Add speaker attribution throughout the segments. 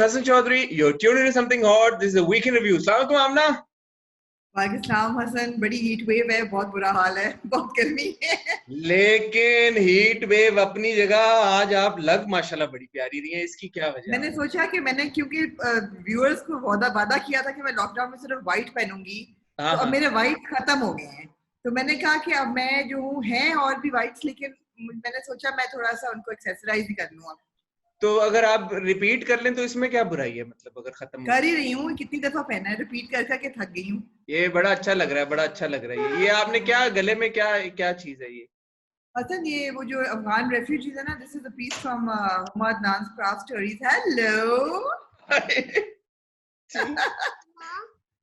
Speaker 1: Hassan Chaudhary. You're tuned into something hot. This is a weekend review. Assalamu alaikum, Amna.
Speaker 2: Pakistan Hasan, बड़ी heat wave है, बहुत बुरा हाल है, बहुत गर्मी है।
Speaker 1: लेकिन हीट वेव अपनी जगह आज आप लग माशाल्लाह बड़ी प्यारी रही हैं, इसकी क्या वजह?
Speaker 2: मैंने सोचा कि मैंने क्योंकि व्यूअर्स को वादा किया था कि मैं लॉकडाउन में सिर्फ व्हाइट पहनूंगी, तो अब मेरे व्हाइट खत्म हो गए हैं, तो मैंने कहा कि अब मैं जो हूँ है और भी व्हाइट्स, लेकिन मैंने सोचा मैं थोड़ा सा उनको एक्सेसराइज भी कर लूँ।
Speaker 1: तो अगर आप रिपीट कर लें तो इसमें क्या बुराई है? मतलब अगर खत्म
Speaker 2: कर ही रही हूँ, कितनी दफा पहना है, रिपीट कर करके थक गई हूँ।
Speaker 1: ये बड़ा अच्छा लग रहा है, बड़ा अच्छा लग रहा है। ये आपने क्या गले में क्या चीज है ये?
Speaker 2: हसन, ये वो जो अफगान रेफ्यूजीज है ना, this is a piece from Huma Adnan craft stories. Hello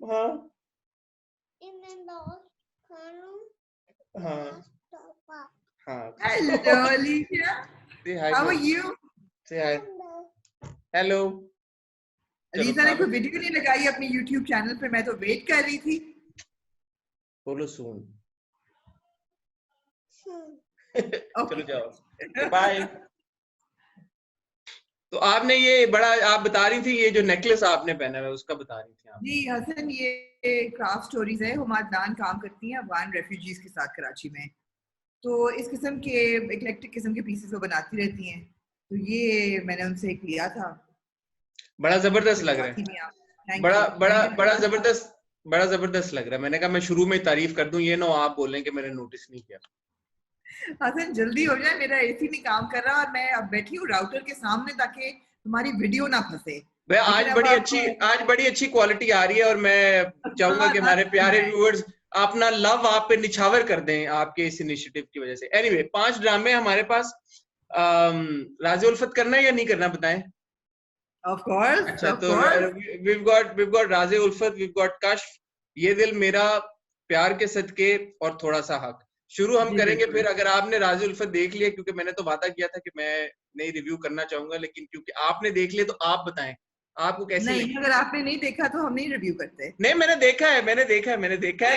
Speaker 1: हाँ हाँ हाँ।
Speaker 2: Hello Alisha, how are you?
Speaker 1: Say hi. Hello.
Speaker 2: Alisha ने कोई वीडियो नहीं लगाई अपनी YouTube चैनल पे, मैं तो वेट कर रही थी।
Speaker 1: बोलो सून। चलो जाओ, बाय। तो आपने ये बड़ा, आप बता रही थी ये जो नेकलेस आपने पहना है उसका बता रही थी आप।
Speaker 2: जी हसन, ये क्राफ्ट स्टोरीज है। हुमा अदनान काम करती हैं अफगान रेफ्यूजीज के साथ कराची में, तो इस किस्म के इक्लेक्टिक किस्म के पीसेस वो बनाती रहती हैं, तो ये मैंने उनसे एक लिया था।
Speaker 1: बड़ा जबरदस्त लग रहा है, बड़ा जबरदस्त लग रहा है। मैंने कहा मैं शुरू में तारीफ कर दूं, ये ना आप बोलें कि मैंने नोटिस नहीं किया।
Speaker 2: हसन जल्दी हो जाए, मेरा एसी नहीं काम कर रहा और मैं अब बैठी हूँ राउटर के सामने ताकि तुम्हारी वीडियो ना फंसे।
Speaker 1: आज बड़ी अच्छी क्वालिटी आ रही है और मैं चाहूंगा कि हमारे प्यारे व्यूअर्स अपना लव आप पे निछावर कर दें आपके इस इनिशिएटिव की वजह से। एनीवे, 5 ड्रामे हमारे पास। राज़ी उल्फत करना है या नहीं करना, बताएं।
Speaker 2: Of course,
Speaker 1: अच्छा,
Speaker 2: of
Speaker 1: तो
Speaker 2: course.
Speaker 1: we've got राज़ी उल्फत, we've got कश्फ, ये दिल मेरा, प्यार के सदके और थोड़ा सा हक। शुरू हम करेंगे। फिर अगर आपने राज़ी उल्फत देख लिया, क्योंकि मैंने तो वादा किया था कि मैं नहीं रिव्यू करना चाहूंगा, लेकिन क्योंकि आपने देख लिया तो आप बताएं आपको कैसी
Speaker 2: नहीं
Speaker 1: लगी।
Speaker 2: अगर आपने नहीं देखा तो हम नहीं रिव्यू करते।
Speaker 1: नहीं, मैंने देखा है,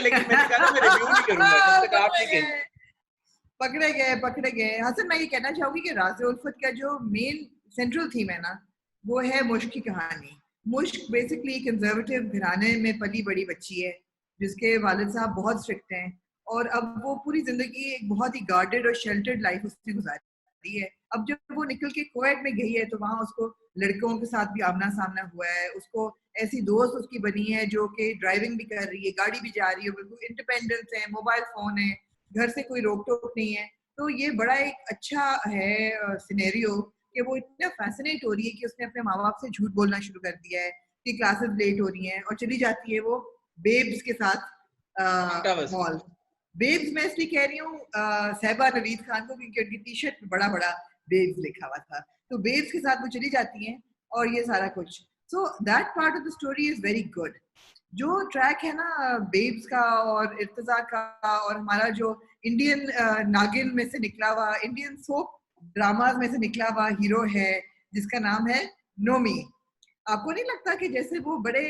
Speaker 1: लेकिन मैंने कहा था मैं रिव्यू नहीं करूंगा जब तक आप नहीं कहेंगे।
Speaker 2: पकड़े गए हसन। मैं ये कहना चाहूंगी कि राज़ी उल्फत का जो मेन सेंट्रल थीम है ना, वो है मुश्क की कहानी। मुश्क बेसिकली कंजर्वेटिव घराने में पली बड़ी बच्ची है जिसके वालिद साहब बहुत स्ट्रिक्ट हैं, और अब वो पूरी जिंदगी एक बहुत ही गार्डेड और शेल्टर्ड लाइफ उसने गुजारी है। अब जब वो निकल के कोएट में गई है तो वहां उसको लड़कों के साथ भी आमना सामना हुआ है। उसको ऐसी दोस्त उसकी बनी है जो कि ड्राइविंग भी कर रही है, गाड़ी भी जा रही है, बिल्कुल इंडिपेंडेंस है, मोबाइल फोन है, घर से कोई रोक टोक नहीं है। तो ये बड़ा एक अच्छा है सिनेरियो कि वो इतना फैसिनेट हो रही है कि उसने अपने माँ बाप से झूठ बोलना शुरू कर दिया है कि क्लासेस लेट हो रही हैं, और चली जाती है वो बेब्स के साथ मॉल। बेब्स मैं इसलिए कह रही हूँ सहबा नवीद खान को, क्योंकि उनकी टी शर्ट में बड़ा बड़ा बेब्स लिखा हुआ था, तो बेब्स के साथ वो चली जाती हैं और ये सारा कुछ। So that part of the story is very good. जो ट्रैक है ना बेब्स का और इर्तजा का, और हमारा जो इंडियन नागिन में से निकला हुआ, इंडियन सोप ड्रामाज में से निकला हुआ हीरो है जिसका नाम है नोमी। आपको नहीं लगता कि जैसे वो बड़े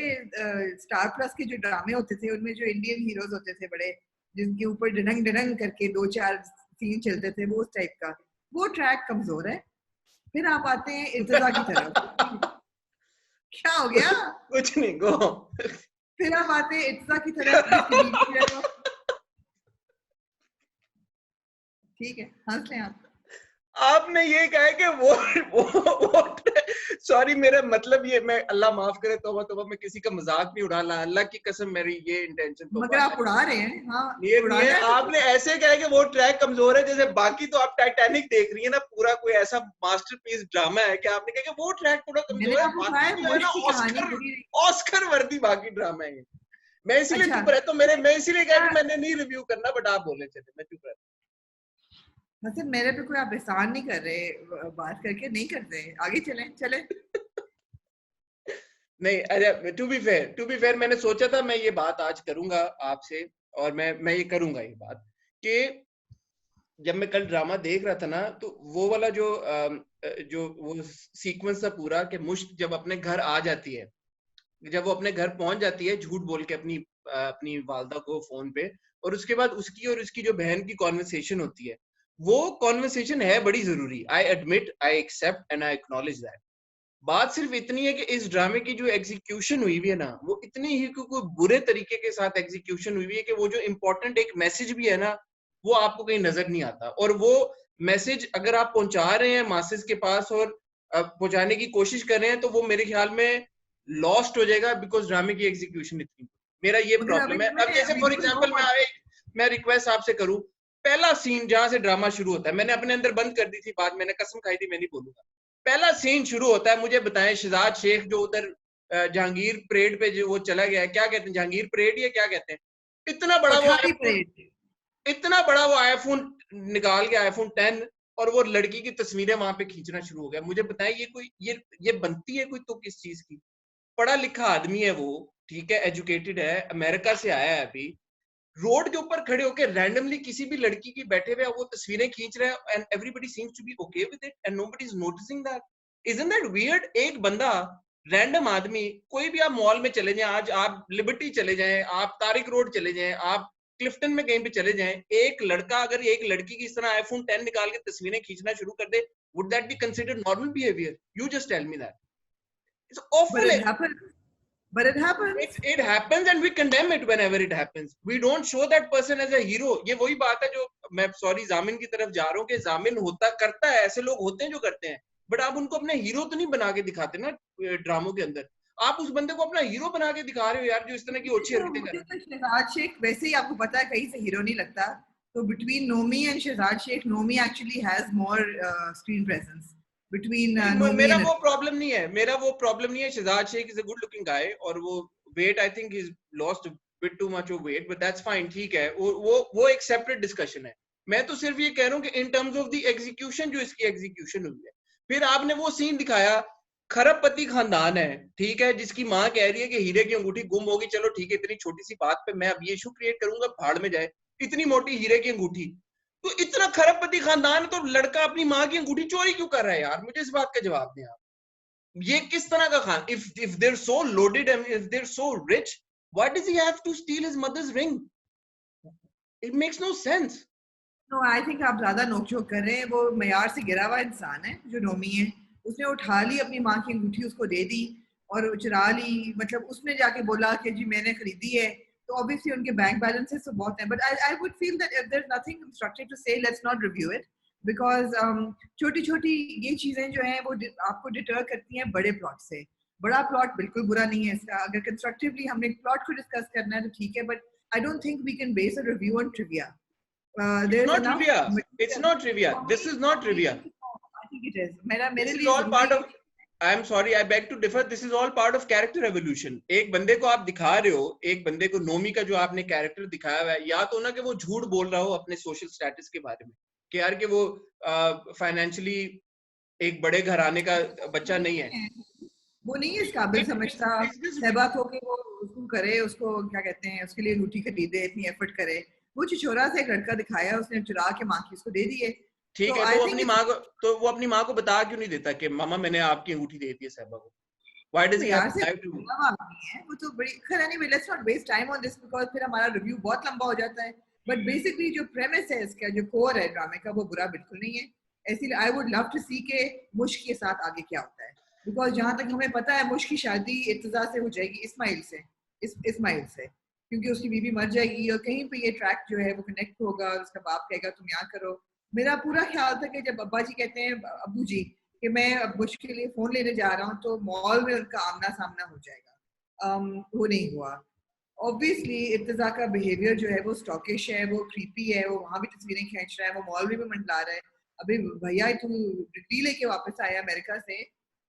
Speaker 2: स्टार प्लस के जो ड्रामे होते थे उनमें जो इंडियन हीरोज होते थे बड़े, जिनके ऊपर डनंग डनंग करके 2-4 सीन चलते थे, वो उस टाइप का वो ट्रैक कमजोर है। फिर आप आते हैं इर्तजा की तरफ। क्या हो गया?
Speaker 1: कुछ नहीं, गो।
Speaker 2: फिर आप आते हैं इर्तजा की तरफ जिसकी बीवी है वो, ठीक है हंस लें आप।
Speaker 1: आपने ये कहा कि वो सॉरी, मेरा मतलब ये, मैं अल्लाह माफ करे, तौबा तौबा, मैं किसी का मजाक नहीं उड़ा रहा, अल्लाह की कसम मेरी ये इंटेंशन तो
Speaker 2: मगर आप उड़ा रहे हैं। हाँ,
Speaker 1: ये नहीं है। आपने ऐसे कहा कि वो ट्रैक कमजोर है, जैसे बाकी तो आप टाइटैनिक देख रही है ना, पूरा कोई ऐसा मास्टरपीस ड्रामा है कि आपने कहा कि वो ट्रैक थोड़ा कमजोर है, बाकी जो है ना ऑस्कर वर्दी बाकी ड्रामा है। मैं इसीलिए चुप रहता हूँ, मैं इसीलिए कहा कि मैंने नहीं रिव्यू करना, बट आप बोले चले, मैं चुप रहता हूँ।
Speaker 2: मतलब मेरे पे कोई आप एहसान नहीं कर रहे, बात करके नहीं करते, आगे चले।
Speaker 1: नहीं, अरे टू बी फेयर मैंने सोचा था मैं ये बात आज करूंगा आपसे, और मैं ये करूंगा ये बात कि जब मैं कल ड्रामा देख रहा था ना, तो वो वाला जो वो सीक्वेंस था पूरा, कि मुश्क जब अपने घर आ जाती है, जब वो अपने घर पहुंच जाती है झूठ बोल के अपनी वालदा को फोन पे, और उसके बाद उसकी और उसकी जो बहन की कॉन्वर्सेशन होती है, वो कॉन्वर्सेशन है बड़ी जरूरी। I admit, I accept and I acknowledge that. बात सिर्फ इतनी है कि इस ड्रामे की जो एग्जीक्यूशन हुई हुई है ना, वो इतनी ही कोई बुरे तरीके के साथ एग्जीक्यूशन हुई हुई है कि वो जो इम्पोर्टेंट एक मैसेज भी है ना, वो आपको कहीं नजर नहीं आता। और वो मैसेज अगर आप पहुंचा रहे हैं मासेस के पास और पहुंचाने की कोशिश कर रहे हैं, तो वो मेरे ख्याल में लॉस्ट हो जाएगा, बिकॉज ड्रामे की एग्जीक्यूशन इतनी। मेरा ये
Speaker 2: मगर
Speaker 1: प्रॉब्लम
Speaker 2: अभी
Speaker 1: है। अब जैसे फॉर एग्जाम्पल मैं रिक्वेस्ट आपसे करूं, पहला सीन जहां से ड्रामा शुरू होता है, मैंने अपने अंदर बंद कर दी थी बात, मैंने कसम खाई थी मैं नहीं बोलूंगा। पहला सीन शुरू होता है, मुझे बताएं शहजाद शेख जो उधर जहांगीर परेड पे जो वो चला गया है, क्या कहते हैं, जहांगीर परेड या क्या कहते हैं, इतना बड़ा वो
Speaker 2: कोठारी
Speaker 1: आईफोन,
Speaker 2: परेड।
Speaker 1: इतना बड़ा वो आईफोन निकाल के, आईफोन 10, और वो लड़की की तस्वीरें वहां पे खींचना शुरू हो गया। मुझे बताएं ये कोई ये बनती है कोई तो किस चीज की? पढ़ा लिखा आदमी है वो, ठीक है, एजुकेटेड है, अमेरिका से आया है अभी, रोड के ऊपर खड़े होकर रैंडमली किसी भी लड़की की बैठे हुए वो तस्वीरें खींच रहे हैं, and everybody seems to be okay with it and nobody is noticing that. Isn't that weird? एक बंदा, रैंडम आदमी, कोई भी आप मॉल में चले जाएं, आज आप लिबर्टी चले जाएं, आप तारिक रोड चले जाएं, आप क्लिफ्टन में कहीं पे चले जाएं, एक लड़का अगर एक लड़की की इस तरह आईफोन 10 निकाल के तस्वीरें खींचना शुरू कर दे, would that be considered normal behaviour? You just tell me that. It's
Speaker 2: But
Speaker 1: awful.
Speaker 2: it happens. But it happens.
Speaker 1: It happens and we condemn it whenever it happens. We don't show that person as a hero. ये वही बात है जो मैं sorry जामिन की तरफ जा रहा हूँ कि जामिन होता करता है, ऐसे लोग होते हैं जो करते हैं, बट आप उनको अपने हीरो तो नहीं बना के दिखाते ना ड्रामों के अंदर। आप उस बंदे को अपना हीरो बना के दिखा रहे हो यार, जो इस तरह की अच्छी हरकतें कर
Speaker 2: मुझे
Speaker 1: रहा है।
Speaker 2: तो शहजाद शेख वैसे ही आपको पता है कहीं से हीरो नहीं लगता। तो between Nomi and Shahzad Sheikh, Nomi actually has more screen presence between Nomi
Speaker 1: मेरा
Speaker 2: एंड
Speaker 1: वो प्रॉब्लम नहीं है, मेरा वो प्रॉब्लम नहीं है। Shahzad Sheikh is a good looking guy, और वो weight I think is lost bit too much of weight, but that's fine, ठीक है, वो एक सेपरेट डिस्कशन है। मैं तो सिर्फ ये कह रहा हूँ कि in terms of the execution, जो इसकी एग्जीक्यूशन हुई है, फिर आपने वो सीन दिखाया, खरबपति खानदान है, ठीक है, जिसकी माँ कह रही है कि हीरे की अंगूठी गुम होगी, चलो ठीक है, इतनी छोटी सी बात पे मैं अब ये इशू क्रिएट करूंगा, भाड़ में जाए, इतनी मोटी हीरे की अंगूठी। तो इतना खरबपति खानदान है, तो लड़का अपनी माँ की अंगूठी चोरी क्यों कर रहा है यार? मुझे इस बात का जवाब दें आप। ये किस तरह का Khan, if they're so loaded and if they're so rich, why does he have to steal his mother's ring? It makes no sense.
Speaker 2: No, I think आप ज्यादा नोकझोंक कर रहे हैं। वो मयार से गिरा हुआ इंसान है जो नोमी है। उसने उठा ली अपनी माँ की अंगूठी, उसको दे दी और चुरा ली। मतलब उसने जाके बोला कि जी मैंने खरीदी है, तो ऑब्वियसली उनके बैंक बैलेंसेस तो बहुत हैं। But I would feel that if there is nothing constructive to say, let's not review it, because छोटी छोटी ये चीजें जो हैं वो आपको डिटर करती हैं बड़े प्लॉट से। बड़ा प्लॉट बिल्कुल बुरा नहीं है इसका। अगर कंस्ट्रक्टिवली हमने प्लॉट को डिस्कस करना है तो ठीक है, but I don't think we can base a review on trivia.
Speaker 1: It's
Speaker 2: There's
Speaker 1: not
Speaker 2: enough
Speaker 1: trivia. It's
Speaker 2: material
Speaker 1: not trivia.
Speaker 2: for
Speaker 1: This
Speaker 2: me,
Speaker 1: is not trivia.
Speaker 2: I think it is. मेरा
Speaker 1: This
Speaker 2: मेरे
Speaker 1: is
Speaker 2: लिए
Speaker 1: all
Speaker 2: जरूरी
Speaker 1: part of, I am sorry, I beg to differ. This is all part of character evolution. एक बंदे को आप दिखा रहे हो, एक बंदे को, नोमी का जो आपने कैरेक्टर दिखाया हुआ है, या तो ना कि वो झूठ बोल रहा हो अपने सोशल स्टेटस के बारे में, कि यार कि वो फाइनेंशियली एक बड़े घराने का बच्चा नहीं है।
Speaker 2: वो नहीं है इस काबिल समझता सहबा को कि वो उसको करे, उसको क्या कहते हैं, उसके लिए रोटी खरीदे, इतनी एफर्ट करे। वो छिछोरा से एक लड़का दिखाया, उसने चुरा के माँ की उसको दे दी है।
Speaker 1: ठीक है, तो वो अपनी माँ को, तो वो अपनी माँ को बता क्यों नहीं देता कि मामा मैंने आपकी अंगूठी दे दी है सहबा को? Why does he have
Speaker 2: यार
Speaker 1: to
Speaker 2: से
Speaker 1: lie to?
Speaker 2: है वो तो बड़ी खैर। Anyway, let's not waste time on this because फिर हमारा रिव्यू बहुत लंबा हो जाता है। बट बेसिकली जो प्रेमिस है इसका, जो कोर है ड्रामे का, वो बुरा बिल्कुल नहीं है। ऐसे आई वुड लव टू सी के मुश्क के साथ आगे क्या होता है, बिकॉज जहां तक हमें पता है मुश्क की शादी इर्तजा से हो जाएगी, इस्माइल से, इस्माइल से, क्योंकि उसकी बीवी मर जाएगी और कहीं पे ये ट्रैक जो है वो कनेक्ट होगा और उसका बाप कहेगा तुम यहाँ करो। मेरा पूरा ख्याल था कि जब अब्बा जी कहते हैं, अब्बू जी, कि मैं अब मुश्क के लिए फोन लेने जा रहा हूँ, तो मॉल में उनका आमना सामना हो जाएगा। वो नहीं हुआ। ऑब्वियसली इर्तजा का बिहेवियर जो है वो स्टॉकिश है, वो क्रीपी है, वो वहां भी तस्वीरें खींच रहा है, वो मॉल में भी मंडला रहा है। अभी भैया तू डिग्री लेके वापस आया अमेरिका से,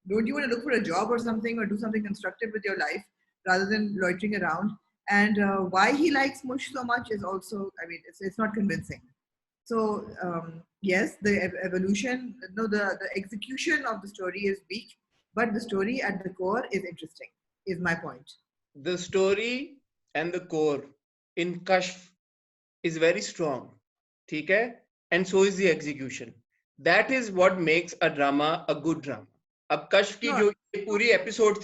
Speaker 2: don't you want to look for a job or something or do something constructive with your life rather than loitering around? And why he likes mush so much is also, I mean, it's not convincing. So yes, the evolution, no, the execution of the story is weak, but the story at the core is interesting, is my point.
Speaker 1: The story and the core in Kashf is very strong, ठीक है, and so is the execution. That is what makes a drama a good drama. अब कश्फ की
Speaker 2: No,
Speaker 1: जो पूरी episode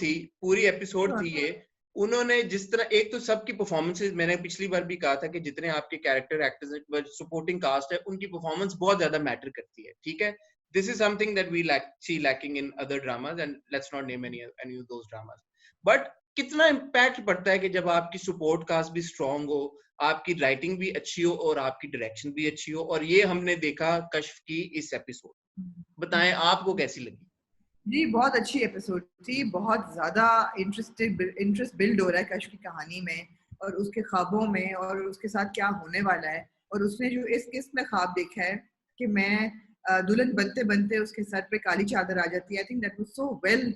Speaker 2: no,
Speaker 1: थी ये, उन्होंने जिस तरह, एक तो सबकी परफॉर्मेंसेज, मैंने पिछली बार भी कहा था कि जितने आपके कैरेक्टर एक्टर्स सपोर्टिंग कास्ट है, उनकी परफॉर्मेंस बहुत ज्यादा मैटर करती है, ठीक है। this is something that we see lacking in other dramas, and let's not name any of those dramas. But कितना इम्पैक्ट पड़ता है कि जब आपकी सपोर्ट कास्ट भी स्ट्रांग हो, आपकी राइटिंग भी अच्छी हो और आपकी डायरेक्शन भी अच्छी हो, और ये हमने देखा कश्फ की इस एपिसोड। बताएं आपको कैसी लगी?
Speaker 2: जी बहुत अच्छी एपिसोड थी, बहुत ज्यादा इंटरेस्ट बिल्ड हो रहा है कश्फ की कहानी में और उसके ख्वाबों में और उसके साथ क्या होने वाला है। और उसने जो इस किस्त में ख्वाब देखा है कि मैं दुल्हन बनते बनते उसके सर पे काली चादर आ जाती है। I think that was so well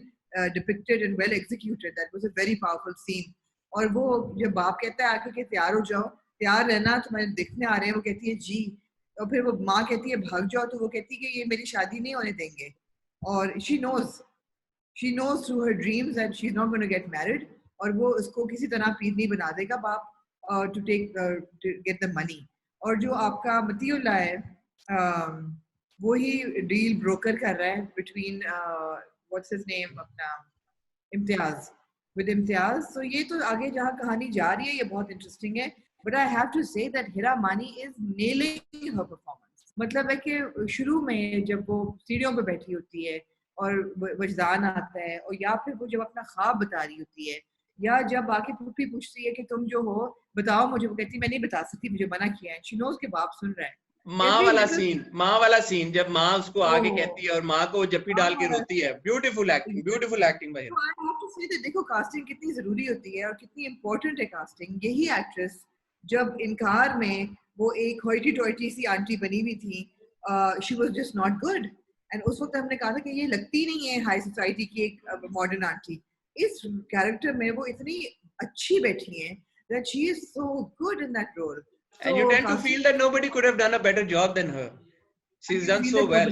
Speaker 2: depicted and well executed, that was a very powerful scene. और वो जब बाप कहता है आके कि तैयार हो जाओ, तैयार रहना, तुम्हारे दिखने आ रहे हैं, वो कहती है जी, और फिर वो माँ कहती है भाग जाओ, तो वो कहती है कि ये मेरी शादी नहीं होने देंगे। और she knows through her dreams that she's not going to get married, और वो उसको किसी तरह पीरनी बना देगा बाप to get the money। और जो आपका मतीउल्लाह है वो ही डील ब्रोकर कर रहा है between what's his name, अपना इम्तियाज, with इम्तियाज। तो ये तो आगे जहाँ कहानी जा रही है ये बहुत इंटरेस्टिंग है। But I have to say that Hira Mani is nailing her performance। मतलब है कि शुरू में जब वो सीढ़ियों पे बैठी होती है और वजदान आता है, और या फिर वो जब अपना ख्वाब बता रही होती है, या जब आके पुप्पी पूछती है कि तुम जो हो बताओ मुझे, वो कहती मैं नहीं बता सकती, मुझे मना किया है। शी नोज के बाप सुन रहा है।
Speaker 1: माँ वाला सीन जब माँ उसको आगे कहती है और माँ को जप्पी डाल के रोती है, ब्यूटीफुल एक्टिंग भाई।
Speaker 2: देखो कास्टिंग कितनी जरूरी होती है और कितनी इम्पोर्टेंट है कास्टिंग। यही एक्ट्रेस जब इनकार में वो एक होइटी टोइटी सी आंटी बनी हुई थी, she was just not good. And उस वक्त हमने कहा था कि ये लगती नहीं है हाई सोसाइटी की एक मॉडर्न आंटी। इस कैरेक्टर में वो इतनी अच्छी बैठी है that she is so good in that role.
Speaker 1: And you tend to feel that nobody could have done a better job than her. She's done so well.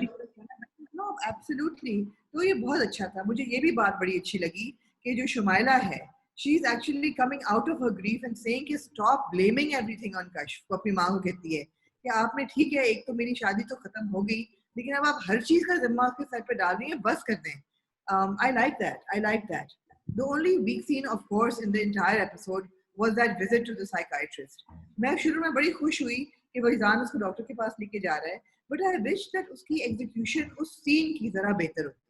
Speaker 2: No, absolutely. तो ये बहुत अच्छा था। मुझे ये भी बात बड़ी अच्छी लगी कि जो शुमाइला है, she is actually coming out of her grief and saying कि stop blaming everything on कश्फ। वो अपनी माँ को कहती है कि आपने ठीक है, एक तो मेरी शादी तो खत्म हो गई, लेकिन अब आप हर चीज का जिम्मा उसके सर पे डाल रही हैं, बस कर दें। I like that. The only weak scene, of course, in the entire episode was that visit to the psychiatrist. मैं शुरू में बड़ी खुश हुई कि वहीदान उसको डॉक्टर के पास लेके जा रहा है, but I wish that उसकी एग्जीक्यूशन उस सीन की जरा बेहतर होती।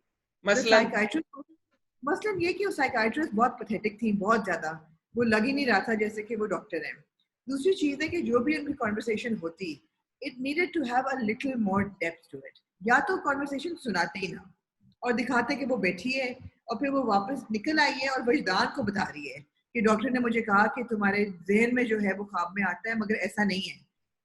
Speaker 2: मसलन ये कि वो साइकाइट्रिस्ट बहुत पैथेटिक थी, बहुत ज्यादा, वो लग ही नहीं रहा था जैसे कि वो डॉक्टर है। दूसरी चीज है कि जो भी उनकी कॉन्वर्सेशन होती, it needed to have a little more depth to it. या तो कॉन्वर्सेशन सुनाते ही ना और दिखाते कि वो बैठी है और फिर वो वापस निकल आई है और वजदान को बता रही है कि डॉक्टर ने मुझे कहा कि तुम्हारे जहन में जो है वो ख्वाब में आता है, मगर ऐसा नहीं है।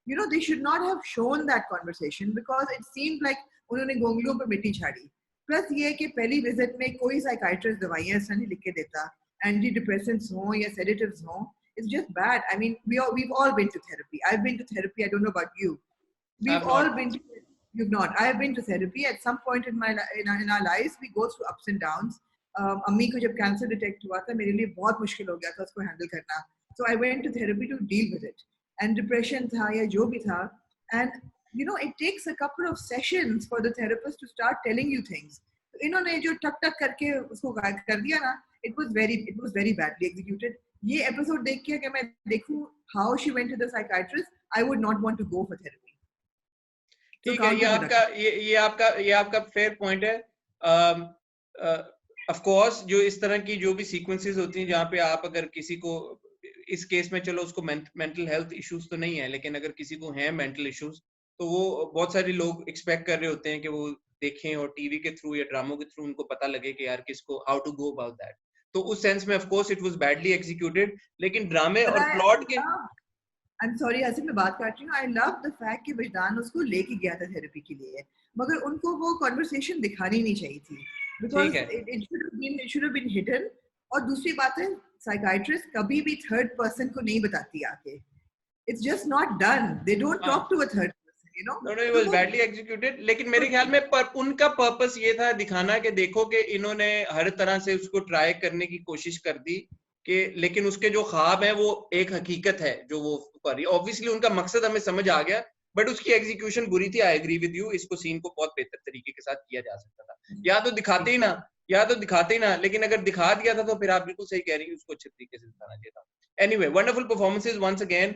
Speaker 2: You know, they should not have shown that conversation because it seemed like उन्होंने गोंगलियों पे मिट्टी झाड़ी। प्लस ये कि पहली विजिट में कोई साइकाइट्रिस्ट दवाइयां ऐसा नहीं लिख के देता, एंटी डिप्रेसेंट्स हों या सेडेटिव्स हों। It's just bad. I mean, we've all been to therapy. I've been to therapy. I don't know about you. We've all been to, you've not. I've been to therapy. At some point in our lives, we go through ups and downs. अम्मी को जब cancer detect हुआ था, मेरे लिए बहुत मुश्किल हो गया था उसको हैंडल करना। So I went to therapy to deal with it. And depression था या जो भी था, and you know it takes a couple of sessions for the therapist to start telling you things. तो इन्होंने जो टक टक करके उसको कर दिया ना, it was very badly executed. ये एपिसोड देख के कि मैं देखूं how she went to the psychiatrist, I would not want to go for therapy.
Speaker 1: ठीक है, ये आपका फेयर पॉइंट है। ऑफ कोर्स जो इस तरह की जो भी सीक्वेंसेस होती हैं जहाँ पे आप अगर किसी को, इस केस में चलो उसको मेंटल हेल्थ इश्यूज तो नहीं है, लेकिन अगर किसी को है मेंटल इश्यूज, तो वो बहुत सारे लोग एक्सपेक्ट कर रहे होते हैं कि वो देखें और टीवी के थ्रू या ड्रामों के थ्रू उनको पता लगे कि यार किसको how to go about that. तो उस सेंस में of course it was badly executed, लेकिन ड्रामे और प्लॉट के
Speaker 2: I'm sorry हसीन, मैं बात काट रही हूँ। I love the fact कि वजदान उसको लेके गया था थेरेपी के लिए, मगर उनको वो कॉन्वर्सेशन दिखानी नहीं चाहिए थी because it should have been hidden। और दूसरी बात है, साइकाइट्रिस्ट कभी भी थर्ड पर्सन को नहीं बताती आके। It's just not done. They don't talk to a third person, you know.
Speaker 1: No, it was badly executed. लेकिन मेरे ख्याल में उनका पर्पस ये था दिखाना कि देखो कि इन्होंने हर तरह से उसको ट्राई करने की कोशिश कर दी कि, लेकिन उसके जो ख्वाब है वो एक हकीकत है जो वो कर रही है। ऑब्वियसली उनका मकसद हमें समझ आ गया, बट उसकी एग्जीक्यूशन बुरी थी। आई एग्री विद यू, इसको सीन को बहुत बेहतर तरीके के साथ किया जा सकता था। या तो दिखाते ही ना, लेकिन अगर दिखा दिया था तो फिर आप बिल्कुल सही कह रही हैं, उसको अच्छे तरीके से दिखाना चाहिए था। Anyway, wonderful performances once again.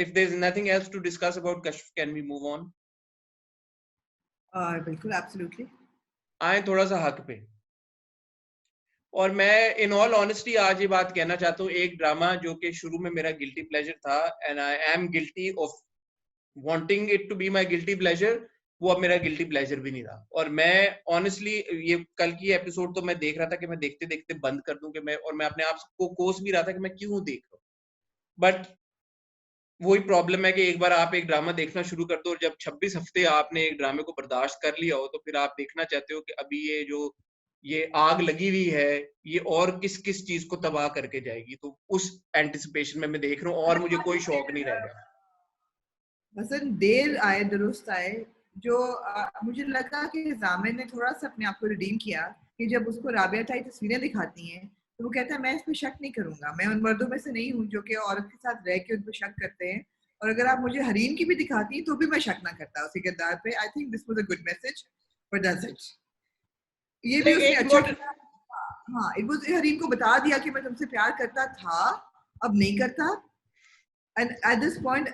Speaker 1: If there's nothing else to discuss about Kashf, can we move on?
Speaker 2: बिल्कुल, एब्सोल्युटली।
Speaker 1: आए थोड़ा सा हक पे। और मैं इन ऑल ऑनेस्टी आज ये बात कहना चाहता हूँ, एक ड्रामा जो कि शुरू में मेरा गिल्टी प्लेजर था, and I am guilty of wanting it to be my guilty pleasure, वो अब मेरा गिल्टी प्लेजर भी नहीं रहा। और मैं ऑनेस्टली ये कल की एपिसोड तो मैं देख रहा था कि मैं देखते देखते बंद कर दूं, कि मैं, और मैं अपने आप को कोस भी रहा था कि मैं क्यों देख रहा हूँ। बट वही प्रॉब्लम है कि एक बार आप एक ड्रामा देखना शुरू कर दो और जब 26 हफ्ते आपने एक ड्रामे को बर्दाश्त कर लिया हो, तो फिर आप देखना चाहते हो कि अभी ये आग लगी हुई है, ये और किस किस चीज को तबाह करके जाएगी। तो उस एंटिसिपेशन में मैं देख रहा हूँ और मुझे कोई शौक नहीं रह गया।
Speaker 2: हसन देर आए दुरुस्त आए, जो मुझे लगा कि जामिन ने थोड़ा सा अपने आप को रिडीम किया कि जब उसको राबिया टाई तस्वीरें दिखाती हैं तो वो कहता है मैं इस पर शक नहीं करूंगा, मैं उन मर्दों में से नहीं हूँ जो कि औरत के साथ रह के उन पर शक करते हैं, और अगर आप मुझे हरीम की भी दिखाती हैं तो भी मैं शक ना करता उसी किरदार पे। I think this was a good message, but that's it. ये भी उसने
Speaker 1: एक
Speaker 2: अच्छा किया। हाँ, इट वाज, हरीम को बता दिया कि मैं तुमसे प्यार करता था, अब नहीं करता। And at this point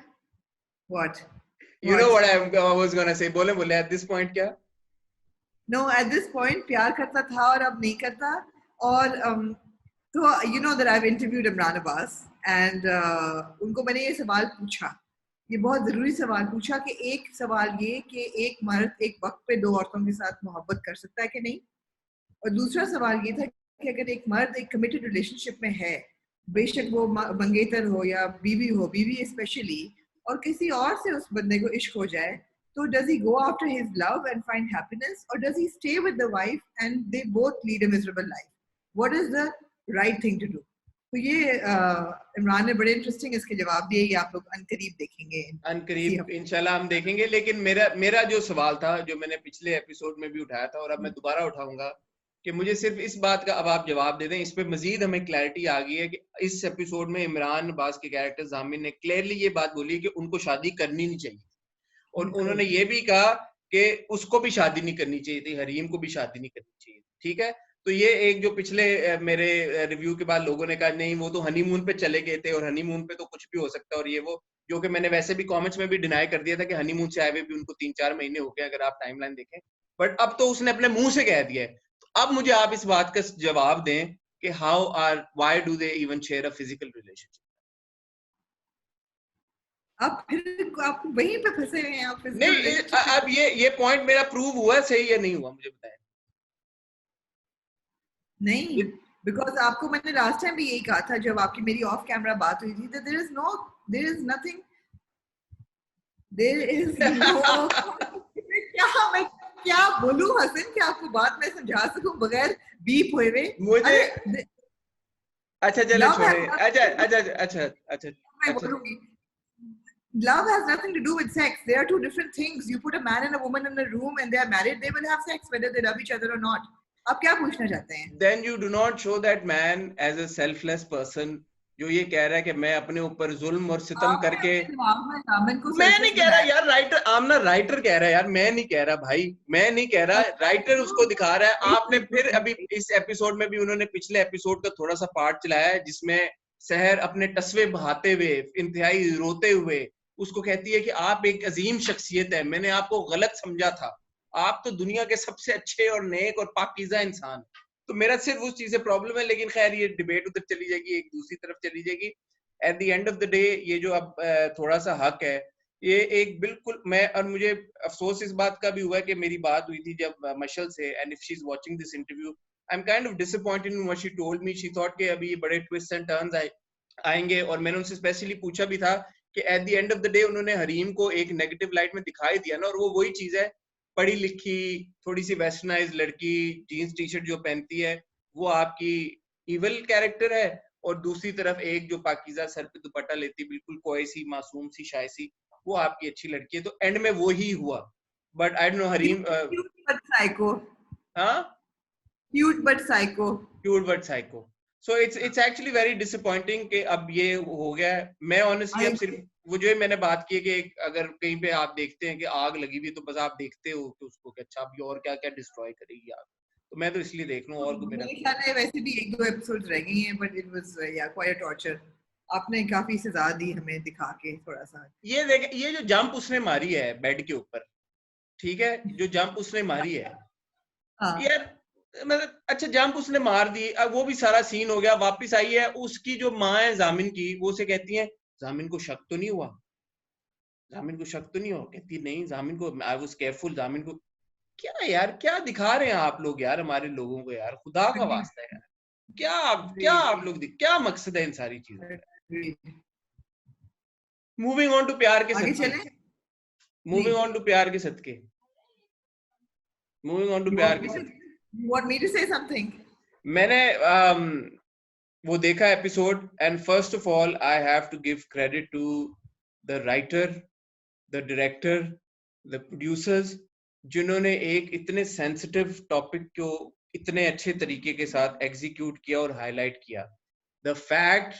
Speaker 2: what
Speaker 1: You know
Speaker 2: what
Speaker 1: what I was gonna say, बोले बोले at this point क्या?
Speaker 2: नो, एट दिस पॉइंट प्यार करता था और अब नहीं करता। और तो you know that I have interviewed Imran Abbas, and उनको मैंने ये सवाल पूछा, ये बहुत जरूरी सवाल पूछा कि एक सवाल ये कि एक मर्द एक वक्त पे दो औरतों के साथ मोहब्बत कर सकता है कि नहीं, और दूसरा सवाल ये था कि अगर एक मर्द एक कमिटेड रिलेशनशिप में है, बेशक वो मंगेतर हो या बीवी हो, बीवी स्पेशली, और किसी और से उस बंदे को इश्क हो जाए, तो does he go after his love and find happiness, or does he stay with the wife and they both lead a miserable life? What is the right thing to do? तो ये इमरान ने बड़े इंटरेस्टिंग इसके जवाब दिए, ये आप लोग अनकरीब देखेंगे इसी
Speaker 1: अनकरीब
Speaker 2: हफ्ते।
Speaker 1: इंशाल्लाह हम देखेंगे। लेकिन मेरा मेरा जो सवाल था, जो मैंने पिछले एपिसोड में भी उठाया था और अब मैं दोबारा उठाऊंगा, कि मुझे सिर्फ इस बात का अब आप जवाब दे दें, इस पे मजीद हमें क्लैरिटी आ गई है कि इस एपिसोड में इमरान अब्बास के कैरेक्टर जामिन ने क्लियरली ये बात बोली है कि उनको शादी करनी नहीं चाहिए, और उन्होंने ये भी कहा कि उसको भी शादी नहीं करनी चाहिए थी, हरीम को भी शादी नहीं करनी चाहिए। ठीक है, तो ये एक जो पिछले मेरे रिव्यू के बाद लोगों ने कहा नहीं वो तो हनीमून पे चले गए थे और हनीमून पे तो कुछ भी हो सकता है, और ये वो, जो कि मैंने वैसे भी कमेंट्स में भी डिनाई कर दिया था कि हनीमून से आए हुए भी उनको 3-4 महीने हो गए अगर आप टाइमलाइन देखें। बट अब तो उसने अपने मुंह से कह दिया है। तो अब मुझे आप इस बात का जवाब दें कि why do they even share a physical relationship?
Speaker 2: आप फिर आप वहीं पे फंसे हुए हैं, आप फिजिकल
Speaker 1: नहीं,
Speaker 2: रिलेशनशिप।
Speaker 1: अब ये पॉइंट मेरा प्रूव हुआ सही या नहीं हुआ, मुझे बताएं।
Speaker 2: नहीं, बिकॉज आपको मैंने लास्ट टाइम भी यही कहा था जब आपकी मेरी ऑफ कैमरा बात हुई थी, there is nothing, there is no मैं क्या बोलूं हसन कि आपको बात मैं समझा सकूं बगैर बीप हुए हुए।
Speaker 1: मुझे
Speaker 2: अरे
Speaker 1: अच्छा चले
Speaker 2: लव
Speaker 1: छोड़े,
Speaker 2: हैज
Speaker 1: अच्छा अच्छा अच्छा अच्छा
Speaker 2: मैं
Speaker 1: अच्छा।
Speaker 2: बोलूंगी, love has nothing to do with sex. They are two different things. You put a man and a woman in a room and they are married, they will have sex whether they love each other or not. आप क्या पूछना चाहते हैं?
Speaker 1: Then you do not show that man as a selfless person, जो ये कह रहा है कि मैं अपने ऊपर जुल्म और सितम
Speaker 2: आपने
Speaker 1: करके।
Speaker 2: अपने जवाब में दामन को
Speaker 1: मैं नहीं
Speaker 2: सेल्फलेस
Speaker 1: कह रहा
Speaker 2: बनाया।
Speaker 1: यार, राइटर आमना राइटर कह रहा है यार, मैं नहीं कह रहा भाई, मैं नहीं कह रहा, राइटर उसको दिखा रहा है। आपने फिर अभी इस एपिसोड में भी उन्होंने पिछले एपिसोड का थोड़ा सा पार्ट चलाया है जिसमें सहर अपने टसवे बहाते हुए, इंतहाई रोते हुए उसको कहती है कि आप एक अजीम शख्सियत है, मैंने आपको गलत समझा था, आप तो दुनिया के सबसे अच्छे और नेक और पाकीज़ा इंसान। तो मेरा सिर्फ उस चीज से प्रॉब्लम है, लेकिन खैर ये डिबेट उधर चली जाएगी, एक दूसरी तरफ चली जाएगी। At the end of the day ये जो अब थोड़ा सा हक है, ये एक बिल्कुल, मैं, और मुझे अफसोस इस बात का भी हुआ है कि मेरी बात हुई थी जब मशल से, and if she is watching this interview, I am kind of disappointed in what she told me. She thought कि अभी ये बड़े ट्विस्ट एंड टर्न्स आएंगे, और मैंने उनसे स्पेशली पूछा भी था कि at the end of the day उन्होंने हरीम को एक नेगेटिव लाइट में दिखाई दिया ना, और वो वही चीज है, पढ़ी लिखी थोड़ी सी वेस्टर्नाइज लड़की जीन्स टी शर्ट जो पहनती है वो आपकी इवल कैरेक्टर है, और दूसरी तरफ एक जो पाकीज़ा सर पे दुपट्टा लेती बिल्कुल कोई सी मासूम सी शायसी, वो आपकी अच्छी लड़की है। तो एंड में वो ही हुआ। But I don't know Hareem,
Speaker 2: cute but psycho,
Speaker 1: हाँ,
Speaker 2: cute but psycho.
Speaker 1: Cute but psycho. So it's actually very disappointing कि अब ये हो गया है। मैं ऑनेस्टली अब सिर्फ वो जो मैंने बात की है कि अगर कहीं पे आप देखते हैं कि आग लगी हुई है तो बस आप देखते हो कि उसको कि अच्छा अभी और क्या क्या डिस्ट्रॉय करेगी आग, तो मैं तो इसलिए देख लूं, और को मेरा
Speaker 2: मेरे ख्याल में वैसे भी एक दो एपिसोड्स रह गई हैं, बट इट वाज या क्वाइट टॉर्चर। आपने काफी सजा दी हमें दिखा के थोड़ा सा।
Speaker 1: ये देख, ये जो जंप उसने मारी है बेड के ऊपर, ठीक है, जो जंप उसने मारी है
Speaker 2: हाँ
Speaker 1: यार, मतलब अच्छा जंप उसने मार दी, अब वो भी सारा सीन हो गया, वापस आई है, उसकी जो माँ है जामिन की, वो उसे कहती है जामिन को शक तो नहीं हुआ, जामिन को शक तो नहीं हुआ, कहती है नहीं जामिन को, आई वाज केयरफुल, जामिन को। क्या यार, क्या दिखा रहे हैं आप लोग यार, हमारे लोगों को यार, खुदा का वास्ता है यार, क्या क्या आप लोग क्या मकसद है इन सारी चीजों का। मूविंग ऑन टू प्यार के
Speaker 2: आगे
Speaker 1: सदके,
Speaker 2: चले जी।
Speaker 1: मूविंग ऑन टू प्यार के सदके, मूविंग ऑन टू
Speaker 2: You
Speaker 1: प्यार
Speaker 2: want
Speaker 1: के
Speaker 2: me to,
Speaker 1: सदके,
Speaker 2: you want me to say something?
Speaker 1: मैंने वो देखा episode, and first of all I have to give credit to the writer, the director, the producers, जिन्होंने एक इतने सेंसिटिव टॉपिक को इतने अच्छे तरीके के साथ एग्जीक्यूट किया और हाईलाइट किया। द फैक्ट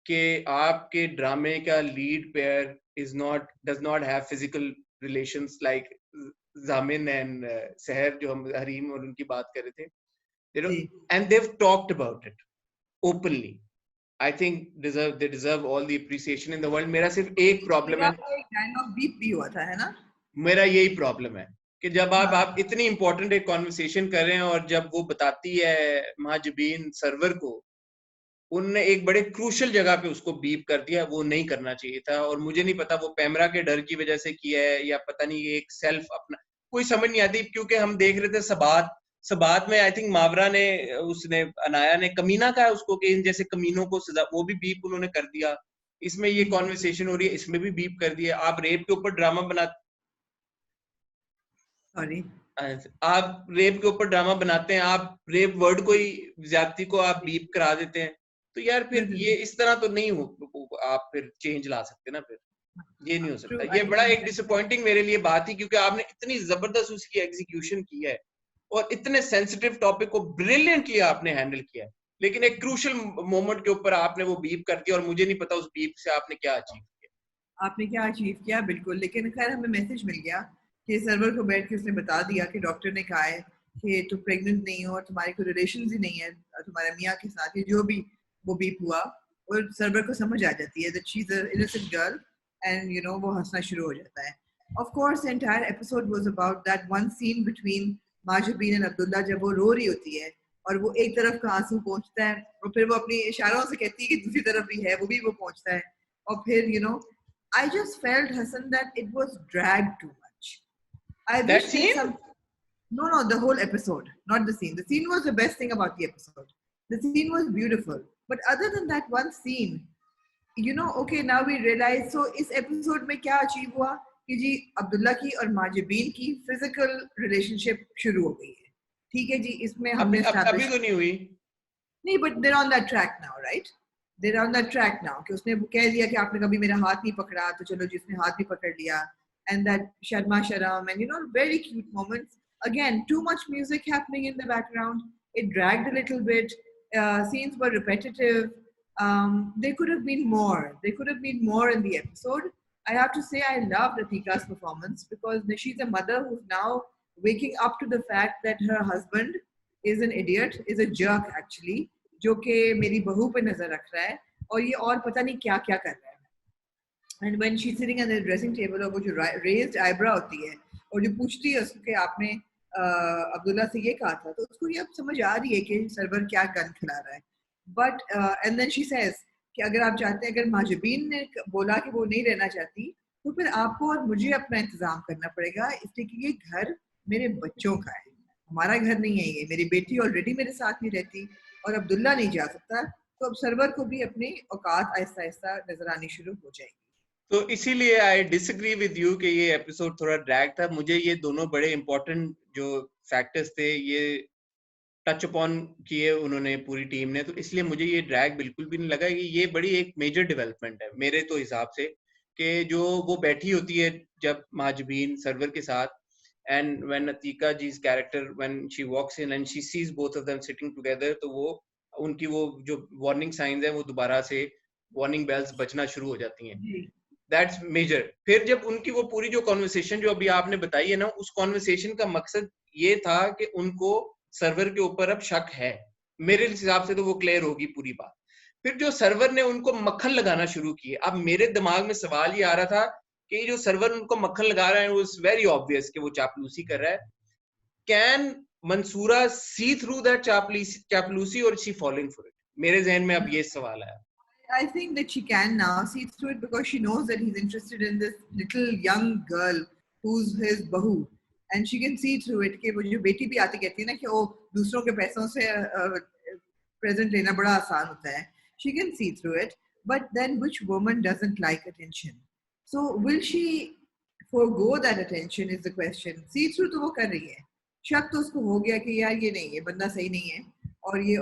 Speaker 1: कि आपके ड्रामे का lead pair does not have physical relations like जामिन एंड सहर, जो हम हरीम और उनकी बात कर रहे थे,
Speaker 2: जी
Speaker 1: and they've talked about it openly. I think they deserve all the appreciation in the world. मेरा सिर्फ एक प्रॉब्लम है,
Speaker 2: डायलॉग बीप भी हुआ था, है ना?
Speaker 1: मेरा यही प्रॉब्लम है कि जब आप
Speaker 2: हाँ
Speaker 1: इतनी इंपॉर्टेंट एक कॉन्वर्सेशन कर रहे हैं और जब वो बताती है महाजबीन सर्वर को, उनने एक बड़े क्रूशल जगह पे उसको बीप कर दिया, वो नहीं करना चाहिए था। और मुझे नहीं पता वो पैमरा के डर की वजह से किया है या पता नहीं, ये एक सेल्फ अपना कोई समझ नहीं आती, क्योंकि हम देख रहे थे सबात में आई थिंक मावरा ने, उसने अनाया ने कमीना कहा उसको कि इन जैसे कमीनों को सजा, वो भी बीप उन्होंने कर दिया। इसमें ये कॉन्वर्सेशन हो रही है, इसमें भी बीप कर दिया। आप रेप के ऊपर ड्रामा
Speaker 2: सॉरी
Speaker 1: आप रेप के ऊपर ड्रामा बनाते हैं, आप रेप वर्ड को ही, ज्यादती को आप बीप करा देते हैं, तो यार फिर ये इस तरह तो नहीं हो, आप फिर चेंज ला सकते ना, फिर ये नहीं हो सकता। ये बड़ा एक डिसअपॉइंटिंग मेरे लिए बात थी, क्योंकि आपने इतनी जबरदस्त उसकी एग्जीक्यूशन की है और इतने सेंसिटिव टॉपिक को ब्रिलियंटली आपने हैंडल किया है, लेकिन एक क्रूशल मोमेंट के ऊपर आपने वो बीप कर दिया, और मुझे नहीं पता उस बीप से आपने क्या अचीव किया।
Speaker 2: आपने क्या अचीव किया, बिल्कुल। लेकिन खैर हमें मैसेज मिल गया कि सर्वर को बैठ के उसने बता दिया कि डॉक्टर ने कहा है कि तुम प्रेग्नेंट नहीं हो और तुम्हारे कोई रिलेशन ही नहीं है तुम्हारे मियाँ के साथ, जो भी वो बीप हुआ, और सर्वर को समझ आ जाती है that she is a innocent girl, and you know वो हंसना शुरू हो जाता है। Of course the entire episode was about that one scene between Majbeen and Abdullah, जब वो रो रही होती है और वो एक तरफ का आंसू पहुंचता है और फिर वो अपनी इशारों से कहती है कि दूसरी तरफ भी है, वो भी वो पहुंचता है, और फिर you know I just felt, Hassan, that it was dragged too much. I
Speaker 1: That
Speaker 2: wish
Speaker 1: scene?
Speaker 2: some. No, the whole episode, not the scene. The scene was the best thing about the episode. The scene was beautiful. But other than that one scene, you know, okay, now we realize, so इस episode में क्या achieve हुआ कि जी अब्दुल्ला की और माजिबीन की physical relationship शुरू हो गई है। ठीक है जी, इसमें हमने
Speaker 1: अभी तो नहीं हुई।
Speaker 2: नहीं, but they're on that track now, right? They're on that track now कि उसने कह दिया कि आपने कभी मेरा हाथ नहीं पकड़ा, तो चलो जिसने हाथ भी पकड़ लिया, and that Sharma Sharam and you know very cute moments. Again, too much music happening in the background. It dragged a little bit. Scenes were repetitive. There could have been more. There could have been more in the episode. I have to say I loved Atika's performance because she's a mother who's now waking up to the fact that her husband is an idiot, is a jerk actually, जो कि मेरी बहू पे नजर रख रहा है और ये और पता नहीं क्या क्या कर रहा है। And when she's sitting at the dressing table, और वो जो raised eyebrow होती है और जो पूछती है उसको कि आपने अब्दुल्ला से ये कहा था, तो उसको ये अब समझ आ रही है कि सरवर क्या गन खिला रहा है। But and then she says कि अगर आप चाहते हैं, अगर माजबीन ने बोला कि वो नहीं रहना चाहती, तो फिर आपको और मुझे अपना इंतजाम करना पड़ेगा, इसलिए कि ये घर मेरे बच्चों का है, हमारा घर नहीं है ये। मेरी बेटी ऑलरेडी मेरे साथ नहीं रहती और अब्दुल्ला नहीं जा सकता, तो अब सर्वर को भी अपनी औकात आहिस्ता आहिस्ता नजर आनी शुरू हो जाएगी।
Speaker 1: तो इसीलिए आई डिसएग्री विद यू कि ये एपिसोड थोड़ा ड्रैग था। मुझे ये दोनों बड़े इंपॉर्टेंट जो फैक्टर्स थे ये टच अपॉन किए उन्होंने पूरी टीम ने, तो इसलिए मुझे ये ड्रैग बिल्कुल भी नहीं लगा। कि ये बड़ी एक मेजर डेवलपमेंट है मेरे तो हिसाब से, कि जो वो बैठी होती है जब माजबीन सर्वर के साथ, and when Atika ji's character, when she walks in and she sees both of them sitting together, तो वो उनकी वो जो वार्निंग साइंस है वो दोबारा से वार्निंग बेल्स बजना शुरू हो जाती हैं। That's major. फिर जब उनकी वो पूरी जो कॉन्वर्सेशन जो अभी आपने बताई है ना, उस कॉन्वर्सेशन का मकसद ये था कि उनको सर्वर के ऊपर अब शक है, मेरे हिसाब से तो वो क्लियर होगी पूरी बात। फिर जो सर्वर ने उनको मक्खन लगाना शुरू किए, अब मेरे दिमाग में सवाल ये आ रहा था कि जो सर्वर उनको मक्खन लगा रहा है वो वेरी ऑब्वियस कि वो चापलूसी कर रहा है. Can Mansoora see through that चापलूसी और शी फॉलोइंग फॉर इट? मेरे जहन में अब ये सवाल आया.
Speaker 2: I think that she can now see through it because she knows that he's interested in this little young girl who's his bahu, and she can see through it कि वो जो बेटी भी आती कहती है ना कि वो दूसरों के पैसों से प्रेजेंट लेना बड़ा आसान होता है. She can see through it, but then which woman doesn't like attention? So will she forgo that attention is the question. See through तो वो कर रही है. शक तो उसको हो गया कि यार ये नहीं है, बंदा सही नहीं है और ये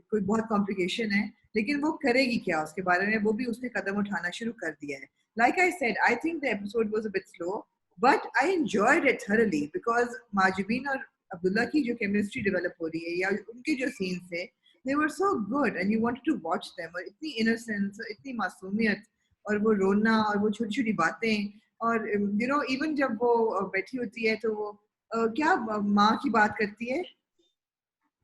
Speaker 2: कोई बहुत कॉम्प्लिकेशन है, लेकिन वो करेगी क्या उसके बारे में, वो भी उसने कदम उठाना शुरू कर दिया है. Like I said, I think the episode was a bit slow, but I enjoyed it thoroughly because माजिबीन और अब्दुल्ला की जो केमिस्ट्री डेवलप हो रही है या उनके जो सीन्स थे, they were so good and you wanted to watch them. और इतनी innocence, इतनी मासूमियत और वो रोना और वो छोटी छोटी बातें और you know even जब वो बैठी होती है तो वो क्या माँ की बात करती है,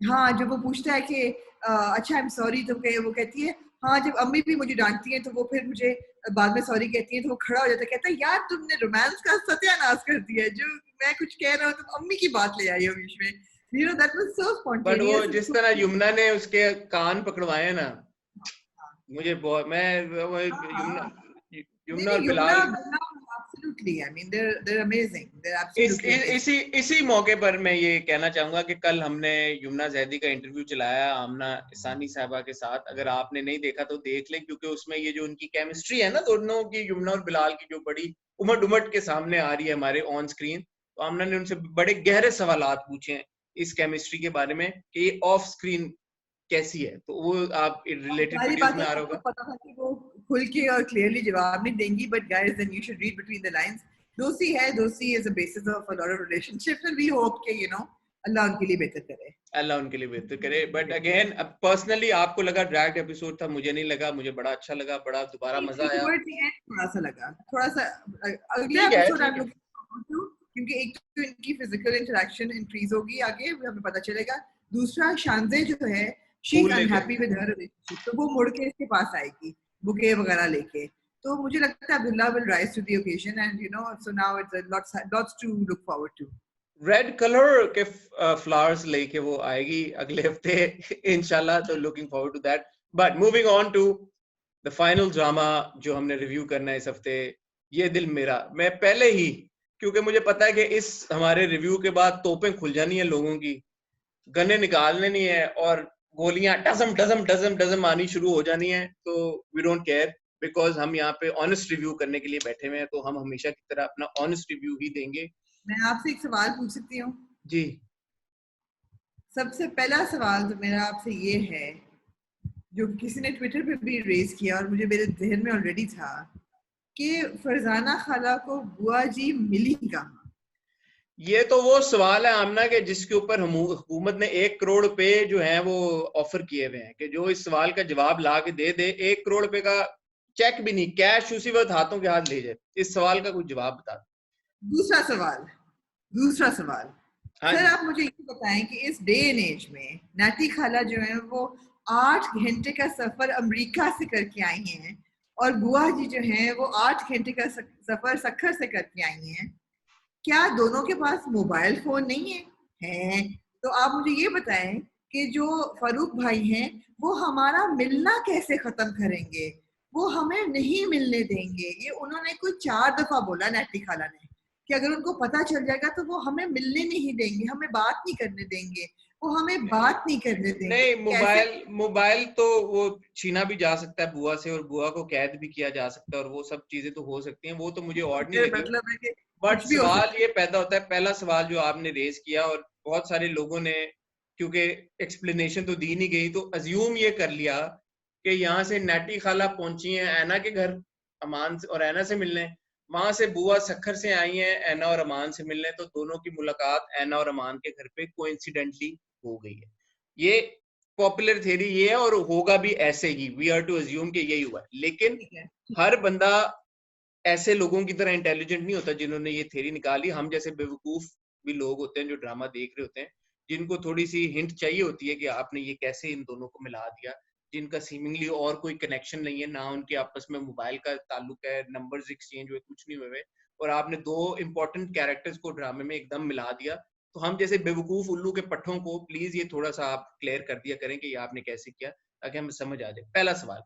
Speaker 2: हाँ जब वो पूछता है कि अच्छा आई एम सॉरी तो वो कहती है हाँ, जब अम्मी भी मुझे डांटती हैं तो वो फिर मुझे बाद में सॉरी कहती हैं तो वो खड़ा हो जाता है, कहता है यार तुमने रोमांस का सत्यानाश कर दिया है, जो मैं कुछ कह रहा हूँ तुम अम्मी की बात ले आई हो बीच में. You know that was so
Speaker 1: but वो
Speaker 2: spontaneous.
Speaker 1: जिस तरह यमुना ने उसके कान पकड़वाए ना, मुझे बहुत, मैं यमुना और Bilal
Speaker 2: Absolutely, I mean they're amazing. They're absolutely amazing.
Speaker 1: इसी मौके पर मैं ये कहना चाहूंगा कि कल हमने यमुना जैदी का इंटरव्यू चलाया आमना इसानी साहबा के साथ. अगर आपने नहीं देखा तो देख लें, क्योंकि उसमें ये जो उनकी केमिस्ट्री है ना दोनों की, यमुना और बिलाल की, जो बड़ी उमड़ उमड़ के सामने आ रही है हमारे ऑन स्क्रीन. तो आमना ने उनसे बड़े गहरे सवालात पूछे हैं इस केमिस्ट्री के बारे में कि ये ऑफ स्क्रीन कैसी है. तो वो आप रिलेटेड वीडियोस में आ रहा होगा.
Speaker 2: पता था कि वो खुल के और क्लियरली जवाब नहीं देंगी, but guys then you should read between the lines. दोस्ती है, दोस्ती is a basis of a lot of relationships and we hope के यू नो अल्लाह उनके लिए बेहतर करे,
Speaker 1: अल्लाह उनके लिए बेहतर करे. बट अगेन अब पर्सनली आपको लगा ड्रैग्ड एपिसोड था, मुझे नहीं लगा, मुझे बड़ा अच्छा लगा, बड़ा दोबारा मजा आया.
Speaker 2: थोड़ा सा लगा, थोड़ा सा अगले episode I am looking forward to, क्योंकि एक तो इनकी फिजिकल इंटरेक्शन इंक्रीज होगी आगे, हमें पता चलेगा. दूसरा शांजे जो है she is unhappy with her relationship, तो वो मुड़ के इसके पास आएगी बुके वगैरह लेके. तो मुझे लगता है Abdullah will rise to the occasion and you know so now it's lots to look forward to.
Speaker 1: Red colour के फ्लावर्स लेके वो आएगी अगले हफ्ते इंशाल्लाह, तो looking forward to that. But moving on to the final drama जो हमने रिव्यू करना है इस हफ्ते, ये दिल मेरा. मैं पहले ही, क्योंकि मुझे पता है कि इस हमारे रिव्यू के बाद तोपें खुल जानी है लोगों की, गन्ने निकालने नहीं है और गोलियां डजम डजम डजम डजम आनी शुरू हो जानी है. तो वी डोंट केयर, बिकॉज हम यहाँ पे ऑनेस्ट रिव्यू करने के लिए बैठे हुए हैं, तो हम हमेशा की तरह अपना ऑनेस्ट रिव्यू ही देंगे.
Speaker 2: मैं आपसे एक सवाल पूछ सकती हूँ?
Speaker 1: जी.
Speaker 2: सबसे पहला सवाल तो मेरा आपसे ये है, जो किसी ने ट्विटर पे भी रेज किया और मुझे मेरे जहन में ऑलरेडी था, कि फरजाना खाला को बुआ जी मिली कहाँ?
Speaker 1: ये तो वो सवाल है आमना के जिसके ऊपर हुकूमत ने 1 करोड़ रुपए जो है वो ऑफर किए हुए हैं कि जो इस सवाल का जवाब ला के दे 1 करोड़ रुपए का चेक भी नहीं, कैश उसी वक्त हाथों के हाथ ले जाए, इस सवाल का कुछ जवाब बता.
Speaker 2: दूसरा सवाल सर, आप मुझे ये बताएं कि इस डे एंड एज में नाती खाला जो है वो 8 घंटे का सफर अमेरिका से करके आई हैं और बुआ जी जो हैं वो 8 घंटे का सफर सखर से करके आई हैं. क्या दोनों के पास मोबाइल फोन नहीं है? तो आप मुझे ये बताएं कि जो फारूक भाई हैं वो हमारा मिलना कैसे खत्म करेंगे? वो हमें नहीं मिलने देंगे. ये उन्होंने कोई 4 दफा बोला नाती खाला ने कि अगर उनको पता चल जाएगा तो वो हमें मिलने नहीं देंगे, हमें बात नहीं करने देंगे, वो हमें बात नहीं करने देंगे.
Speaker 1: नहीं, मोबाइल तो वो छीना भी जा सकता है बुआ से और बुआ को कैद भी किया जा सकता है और वो सब चीजें तो हो सकती हैं, वो तो मुझे और नहीं लगी.
Speaker 2: मतलब है कि
Speaker 1: बट सवाल ये पैदा होता है, पहला सवाल जो आपने रेज किया और बहुत सारे लोगों ने, क्योंकि एक्सप्लेनेशन तो दी नहीं गई, तो अज्यूम ये कर लिया कि यहाँ से नाटी खाला पहुंची हैं ऐना के घर अमान और ऐना से मिलने, वहां से बुआ सखर से आई हैं ऐना और अमान से मिलने, तो दोनों की मुलाकात ऐना और अमान के घर पे कोइंसिडेंटली हो गई है. ये पॉपुलर थ्योरी ये है और होगा भी ऐसे ही, वी आर टू अज्यूम कि यही हुआ है. लेकिन हर बंदा ऐसे लोगों की तरह इंटेलिजेंट नहीं होता जिन्होंने ये थ्योरी निकाली. हम जैसे बेवकूफ भी लोग होते हैं जो ड्रामा देख रहे होते हैं, जिनको थोड़ी सी हिंट चाहिए होती है कि आपने ये कैसे इन दोनों को मिला दिया. जिनका सीमिंगली और कोई कनेक्शन नहीं है, ना उनके आपस में मोबाइल का ताल्लुक है, नंबर्स एक्सचेंज हुए, कुछ नहीं हुए, और आपने दो इंपॉर्टेंट कैरेक्टर्स को ड्रामे में एकदम मिला दिया। तो हम जैसे बेवकूफ उल्लू के पट्टों को प्लीज ये थोड़ा सा आप क्लियर कर दिया करें कि ये आपने कैसे किया, ताकि हमें समझ आ जाए। पहला सवाल।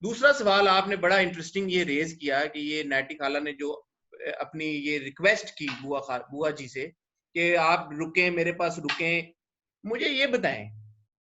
Speaker 1: दूसरा सवाल, आपने बड़ा इंटरेस्टिंग ये रेज किया कि ये नैटी खाला ने जो अपनी ये रिक्वेस्ट की बुआ जी से कि आप रुकें, मेरे पास रुकें, मुझे ये बताएं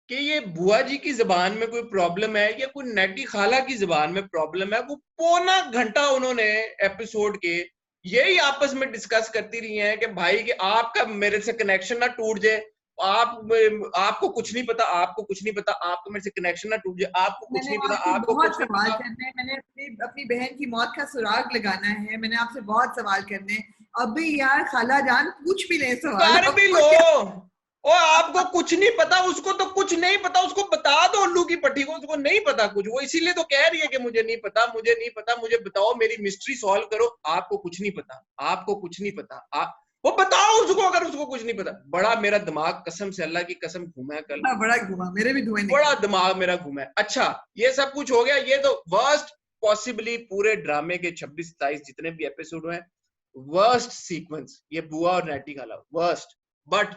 Speaker 1: कि ये बुआ जी की जबान में कोई प्रॉब्लम है या कोई नैटी खाला की जबान में प्रॉब्लम है? वो पौना घंटा उन्होंने एपिसोड के यही आपस में डिस्कस करती रही हैं कि भाई कि आपका मेरे से कनेक्शन ना टूट जाए, आपको कुछ नहीं पता, आपको कुछ नहीं पता, आपको मेरे से कनेक्शन ना टूट जाए, आपको कुछ
Speaker 2: मैंने
Speaker 1: नहीं पता,
Speaker 2: आपसे
Speaker 1: आपको
Speaker 2: बहुत
Speaker 1: कुछ नहीं
Speaker 2: सवाल
Speaker 1: पता।
Speaker 2: करने हैं, मैंने अपनी बहन की मौत का सुराग लगाना है, मैंने आपसे बहुत सवाल करने हैं। अभी यार खाला जान पूछ भी ले सवाल,
Speaker 1: कर भी
Speaker 2: आपको
Speaker 1: लो।
Speaker 2: क्या?
Speaker 1: और आपको कुछ नहीं पता, उसको तो कुछ नहीं पता, उसको बता दो उल्लू की पट्टी को, उसको नहीं पता कुछ, वो इसीलिए तो कह रही है कि मुझे नहीं पता, मुझे नहीं पता, मुझे बताओ, मेरी मिस्ट्री सॉल्व करो। आपको कुछ नहीं पता, आपको कुछ नहीं पता, आप वो बताओ उसको, अगर उसको कुछ नहीं पता। बड़ा मेरा दिमाग कसम से, अल्लाह की कसम, घूमा है कल,
Speaker 2: बड़ा घुमा, मेरे भी धुएं
Speaker 1: बड़ा
Speaker 2: निकले।
Speaker 1: दिमाग मेरा घूमा है। अच्छा, ये सब कुछ हो गया, ये तो वर्स्ट पॉसिबली पूरे ड्रामे के 26-27 जितने भी एपिसोड हुए, वर्स्ट सीक्वेंस ये बुआ और नैटी खाला, वर्स्ट। बट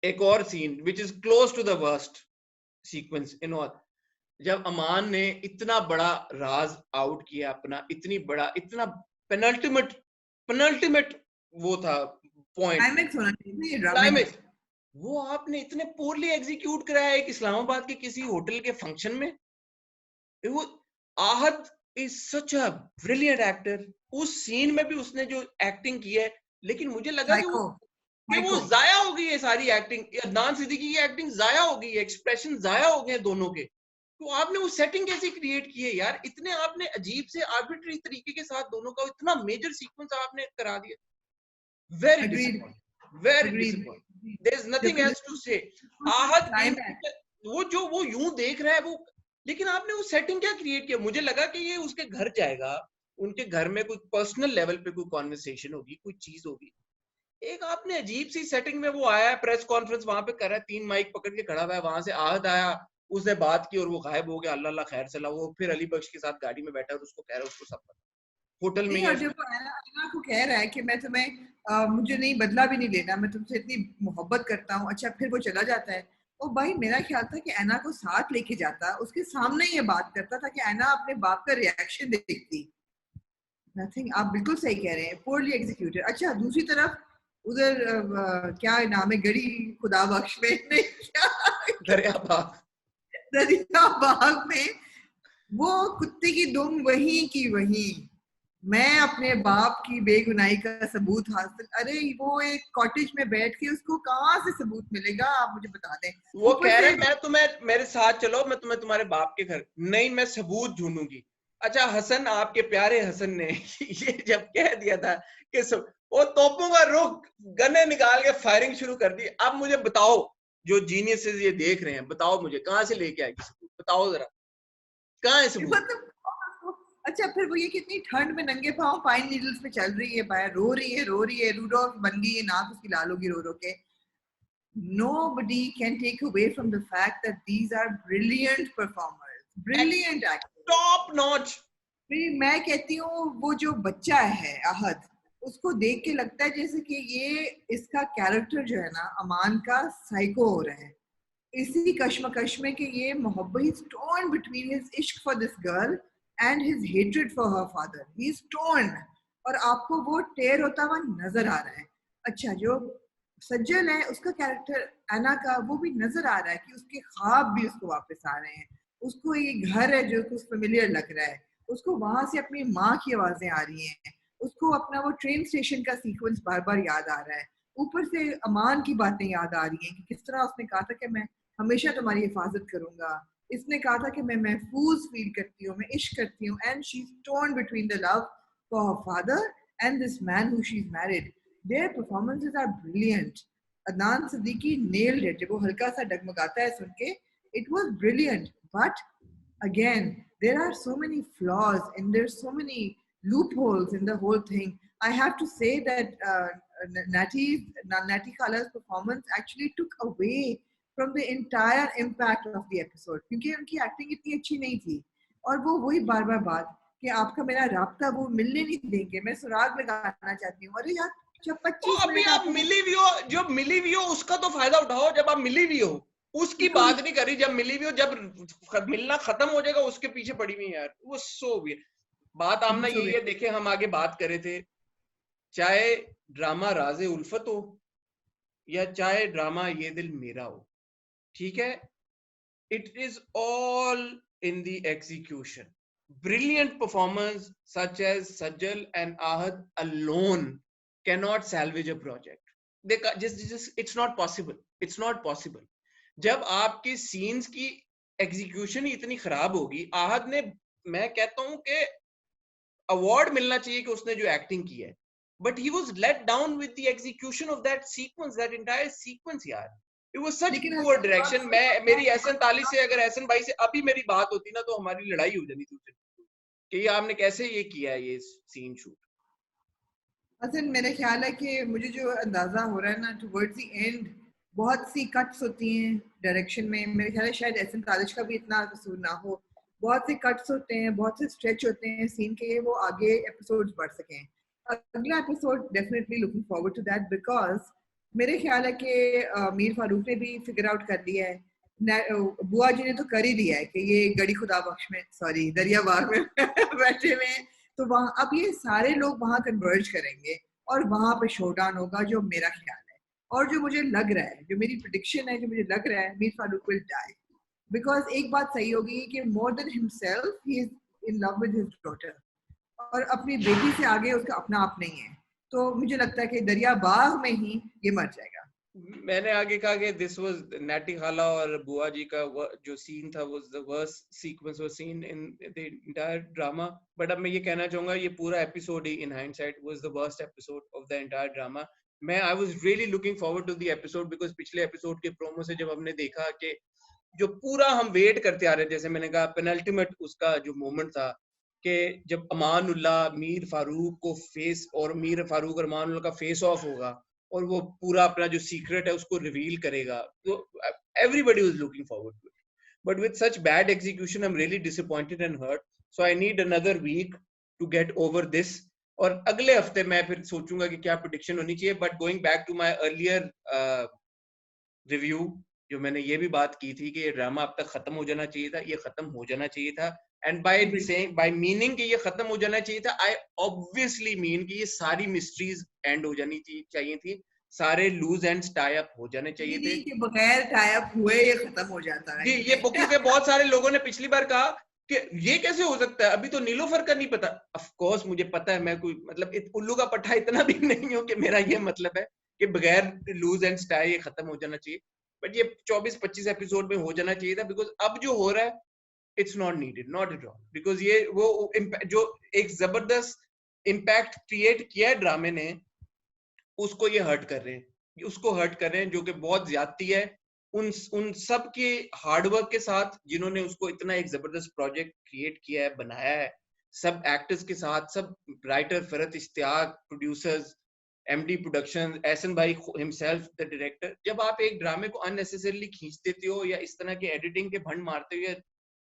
Speaker 1: एक और scene which is close to the worst sequence in all, जब अमान ने इतना बड़ा राज आउट किया अपना, इतनी बड़ा, इतना पेनल्टीमेट पेनल्टीमेट वो था पॉइंट,
Speaker 2: क्लाइमेक्स होना चाहिए ना ये ड्रामे का।
Speaker 1: क्लाइमेक्स, वो आपने इतने पोरली एग्जीक्यूट कराया एक इस्लामाबाद के किसी होटल के फंक्शन में। वो आहत is such a brilliant actor, उस सीन में भी उसने जो एक्टिंग की है, लेकिन मुझे लगा
Speaker 2: साइको,
Speaker 1: कि वो
Speaker 2: साइको।
Speaker 1: जाया हो गई है सारी एक्टिंग, अदनान सिद्दीकी की एक्टिंग जाया हो गई है, एक्सप्रेशन जाया हो गए दोनों के। तो आपने वो सेटिंग कैसे क्रिएट की है यार? इतने आपने अजीब से आर्बिट्री तरीके के साथ दोनों का इतना मेजर सीक्वेंस आपने करा दिया। Very
Speaker 2: agreed,
Speaker 1: disappoint, very
Speaker 2: agreed.
Speaker 1: Disappoint, there is nothing
Speaker 2: जब
Speaker 1: एल्स टू से। आहत
Speaker 2: क्लाइमैक्स,
Speaker 1: वो जो वो यूं देख रहा है वो, लेकिन आपने वो सेटिंग क्या क्रिएट किया? मुझे लगा कि ये उसके घर जाएगा, उनके घर में कोई पर्सनल लेवल पे कोई कॉन्वर्सेशन होगी, कोई चीज होगी। एक आपने अजीब सी सेटिंग में वो आया है, प्रेस कॉन्फ्रेंस वहां पे कर रहा है, 3 माइक पकड़ के खड़ा हुआ है, वहां से आहत आया, उसने बात की और वो गायब हो गया, अल्लाह अल्लाह खैर चला। वो फिर अली बख्श के साथ गाड़ी में बैठा और उसको कह रहा है, उसको सब पता, होटल में
Speaker 2: नहीं।
Speaker 1: ही है
Speaker 2: और जब
Speaker 1: उसको।
Speaker 2: वो ऐना को कह रहा है कि मैं तुम्हें मुझे नहीं बदला भी नहीं लेना, मैं तुमसे इतनी मोहब्बत करता हूँ, अच्छा फिर वो चला जाता है। और भाई मेरा ख्याल था कि ऐना को साथ लेके जाता, उसके सामने ये बात करता था कि ऐना अपने बाप का रिएक्शन देखती। नथिंग, आप बिल्कुल सही कह रहे हैं, पोरली एग्जीक्यूटेड। अच्छा दूसरी तरफ उधर क्या नाम है, गड़ी खुदा बख्श में नहीं,
Speaker 1: दरिया बाग।
Speaker 2: दरिया बाग में वो कुत्ते की दुम वही की वही, मैं अपने बाप की बेगुनाही का सबूत हासिल। अरे वो एक कॉटेज में बैठ के उसको कहाँ से सबूत मिलेगा, आप मुझे बता दें।
Speaker 1: वो
Speaker 2: ऊपर
Speaker 1: कह
Speaker 2: से
Speaker 1: रहे मैं तुम्हें, मेरे साथ चलो, मैं तुम्हें तुम्हारे बाप के घर नहीं, मैं सबूत ढूंढूंगी। अच्छा हसन, आपके प्यारे हसन ने ये जब कह दिया था कि वो तोपों का रुख, गन्ने निकाल के फायरिंग शुरू कर दी। अब मुझे बताओ, जो जीनियसेस ये देख रहे हैं, बताओ मुझे कहां से लेके आएगी सबूत, बताओ जरा, कहाँ है सबूत?
Speaker 2: मतलब अच्छा फिर वो ये कितनी ठंड में नंगे पाँव पाइन नीडल्स पे चल रही है, बाहर रो रही है, रो रही है, रूडोल्फ बन गई है, नाक उसकी लाल होगी रो रो के। Nobody can take away from the fact that these are brilliant performers, brilliant actors.
Speaker 1: Top notch.
Speaker 2: फिर मैं कहती हूँ वो जो बच्चा है आहद, उसको देख के लगता है जैसे कि ये इसका कैरेक्टर जो है ना अमान का साइको हो रहा है, इसी कश्मकश में कि ये मोहब्बत, he is torn between his इश्क for this girl and his hatred for her father, he is torn. और आपको वो टेयर होता हुआ नजर आ रहा है। अच्छा जो सज्जल है उसका कैरेक्टर ऐना का, वो भी नजर आ रहा है कि उसके ख्वाब भी उसको वापस आ रहे हैं, उसको ये घर है जो कुछ फेमिलियर लग रहा है, उसको वहां से अपनी माँ की आवाजें आ रही हैं, उसको अपना वो ट्रेन स्टेशन का सीक्वेंस बार बार याद आ रहा है, ऊपर से अमान की बातें याद आ रही हैं कि किस तरह उसने कहा था कि मैं हमेशा तुम्हारी हिफाजत करूंगा, इसने कहा था कि मैं महफूज फील करती हूँ, मैं इश्क करती हूँ, and she is torn between the love for her father and this man who she is married. Their performances are brilliant. Adnan Siddiqui nailed it. जब वो हल्का सा डगमगाता है सुन के, it was brilliant. But again, there are so many flaws and there's so many loopholes in the whole thing. I have to say that Nati Khala's performance actually took away from the entire impact of the episode, क्योंकि उनकी acting इतनी अच्छी नहीं थी और वो वही बार बार बात कि आपका मेरा राब्ता वो मिलने नहीं देंगे, मैं सुराग लगाना चाहती हूँ। अरे यार जब
Speaker 1: तो
Speaker 2: 25
Speaker 1: अभी
Speaker 2: मिनट
Speaker 1: आप मिली भी हो, जो मिली भी हो उसका तो फायदा उठाओ। जब आप मिली भी हो उसकी बात नहीं करी, जब मिली भी हो, जब मिलना खत्म हो जाएगा उसके पीछे पड़ी हुई यार, वो सो भी बात आमना यही है। देखे हम आगे बात करे थे, चाहे ड्रामा राज़े उल्फत हो या चाहे ड्रामा ये दिल मेरा हो, ठीक है, it is all in the execution. Brilliant performers such as Sajjal and Ahad alone cannot salvage a project. They just it's not possible. It's not possible. जब आपके सीन्स की एग्जीक्यूशन ही इतनी खराब होगी, आहद ने, मैं कहता हूं कि अवार्ड मिलना चाहिए कि उसने जो एक्टिंग की है, but he was let down with the execution of that sequence, that entire sequence यार। It was such poor direction. मैं मेरी एहसन ताली से, अगर एहसन भाई से अभी मेरी बात होती ना, तो हमारी लड़ाई हो जानी थी कि ये आपने कैसे ये किया है, ये सीन शूट।
Speaker 2: असल मेरा ख्याल है कि मुझे जो अंदाजा हो रहा है ना, टुवर्ड्स द एंड बहुत सी कट्स होती हैं डायरेक्शन में। मेरे ख्याल है शायद एहसन तालिश का भी इतना कसूर ना हो, बहुत से कट्स होते हैं, बहुत से स्ट्रेच होते हैं सीन के, वो आगे एपिसोड्स बढ़ सकें। अगला episode definitely looking forward to that, because मेरे ख्याल है कि मीर फारूक ने भी फिगर आउट कर लिया है, बुआ जी ने तो कर ही दिया है कि ये गड़ी खुदा बख्श में, सॉरी दरिया बाग में बैठे हुए हैं, तो वहाँ अब ये सारे लोग वहाँ कन्वर्ज करेंगे और वहाँ पे शोडाउन होगा, जो मेरा ख्याल है और जो मुझे लग रहा है, जो मेरी प्रेडिक्शन है, जो मुझे लग रहा है, Mir Farooq will die. Because एक बात सही होगी कि more than himself he is in love with his daughter, और अपनी बेटी से आगे उसका अपना आप नहीं है। तो मुझे लगता है कि दरिया बाग में ही ये मर जाएगा।
Speaker 1: मैंने आगे कहा कि दिस वाज नैटी खाला और बुआ जी का जो सीन था, was the worst sequence was scene in the entire drama. But अब मैं ये कहना चाहूंगा, ये पूरा एपिसोड ही in hindsight was the worst episode of the entire drama. मैं I was really looking forward to the episode, because पिछले एपिसोड के प्रोमो से जब हमने देखा कि जो पूरा हम वेट करते आ रहे, जैसे मैंने कहा पेनल्टीमेट उसका जो मोमेंट था कि जब अमानुल्लाह मीर फारूक को फेस, और मीर फारूक और अमानुल्लाह का फेस ऑफ होगा और वो पूरा अपना जो सीक्रेट है उसको रिवील करेगा, तो everybody was looking forward to it. But with such bad execution I am really disappointed and hurt, so I need another week to get over this, और अगले हफ्ते मैं फिर सोचूंगा कि क्या प्रेडिक्शन होनी चाहिए। But going back to my earlier review, जो मैंने ये भी बात की थी कि ये ड्रामा अब तक खत्म हो जाना चाहिए था, ये खत्म हो जाना चाहिए था। एंड बाय मीनिंग कि ये खत्म हो जाना चाहिए था, आई ऑब्वियसली मीन कि ये सारी मिस्ट्रीज एंड हो जानी चाहिए थी, सारे लूज एंड टाई अप हो जाने चाहिए थे।
Speaker 2: कि बगैर टाई अप हुए ये खत्म हो जाता है।
Speaker 1: जी, ये क्योंकि बहुत सारे लोगों ने पिछली बार कहा कि ये कैसे हो सकता है, अभी तो नीलोफर का नहीं पता। ऑफ कोर्स मुझे पता है, मैं कोई मतलब उल्लू का पट्टा इतना भी नहीं हूं कि मेरा ये मतलब है कि बगैर लूज एंड टाई ये खत्म हो जाना चाहिए। बट ये 24-25 एपिसोड में हो जाना चाहिए था, बिकॉज अब जो हो रहा है it's not needed, not at all, because ये वो जो एक जबरदस्त इम्पैक्ट क्रिएट किया है ड्रामे ने, उसको ये हर्ट कर रहे हैं, उसको हर्ट कर रहे हैं, जो कि बहुत ज्यादती है उन सब के हार्डवर्क के साथ, जिन्होंने उसको इतना एक जबरदस्त प्रोजेक्ट क्रिएट किया है, बनाया है, सब एक्टर्स के साथ, सब writer Farhat Ishtiaq, producers, MD production, Ahsan भाई हिमसेल्फ द डायरेक्टर। जब आप एक ड्रामे को अननेसेसरली खींच देते हो या इस तरह के एडिटिंग के भंड मारते हो या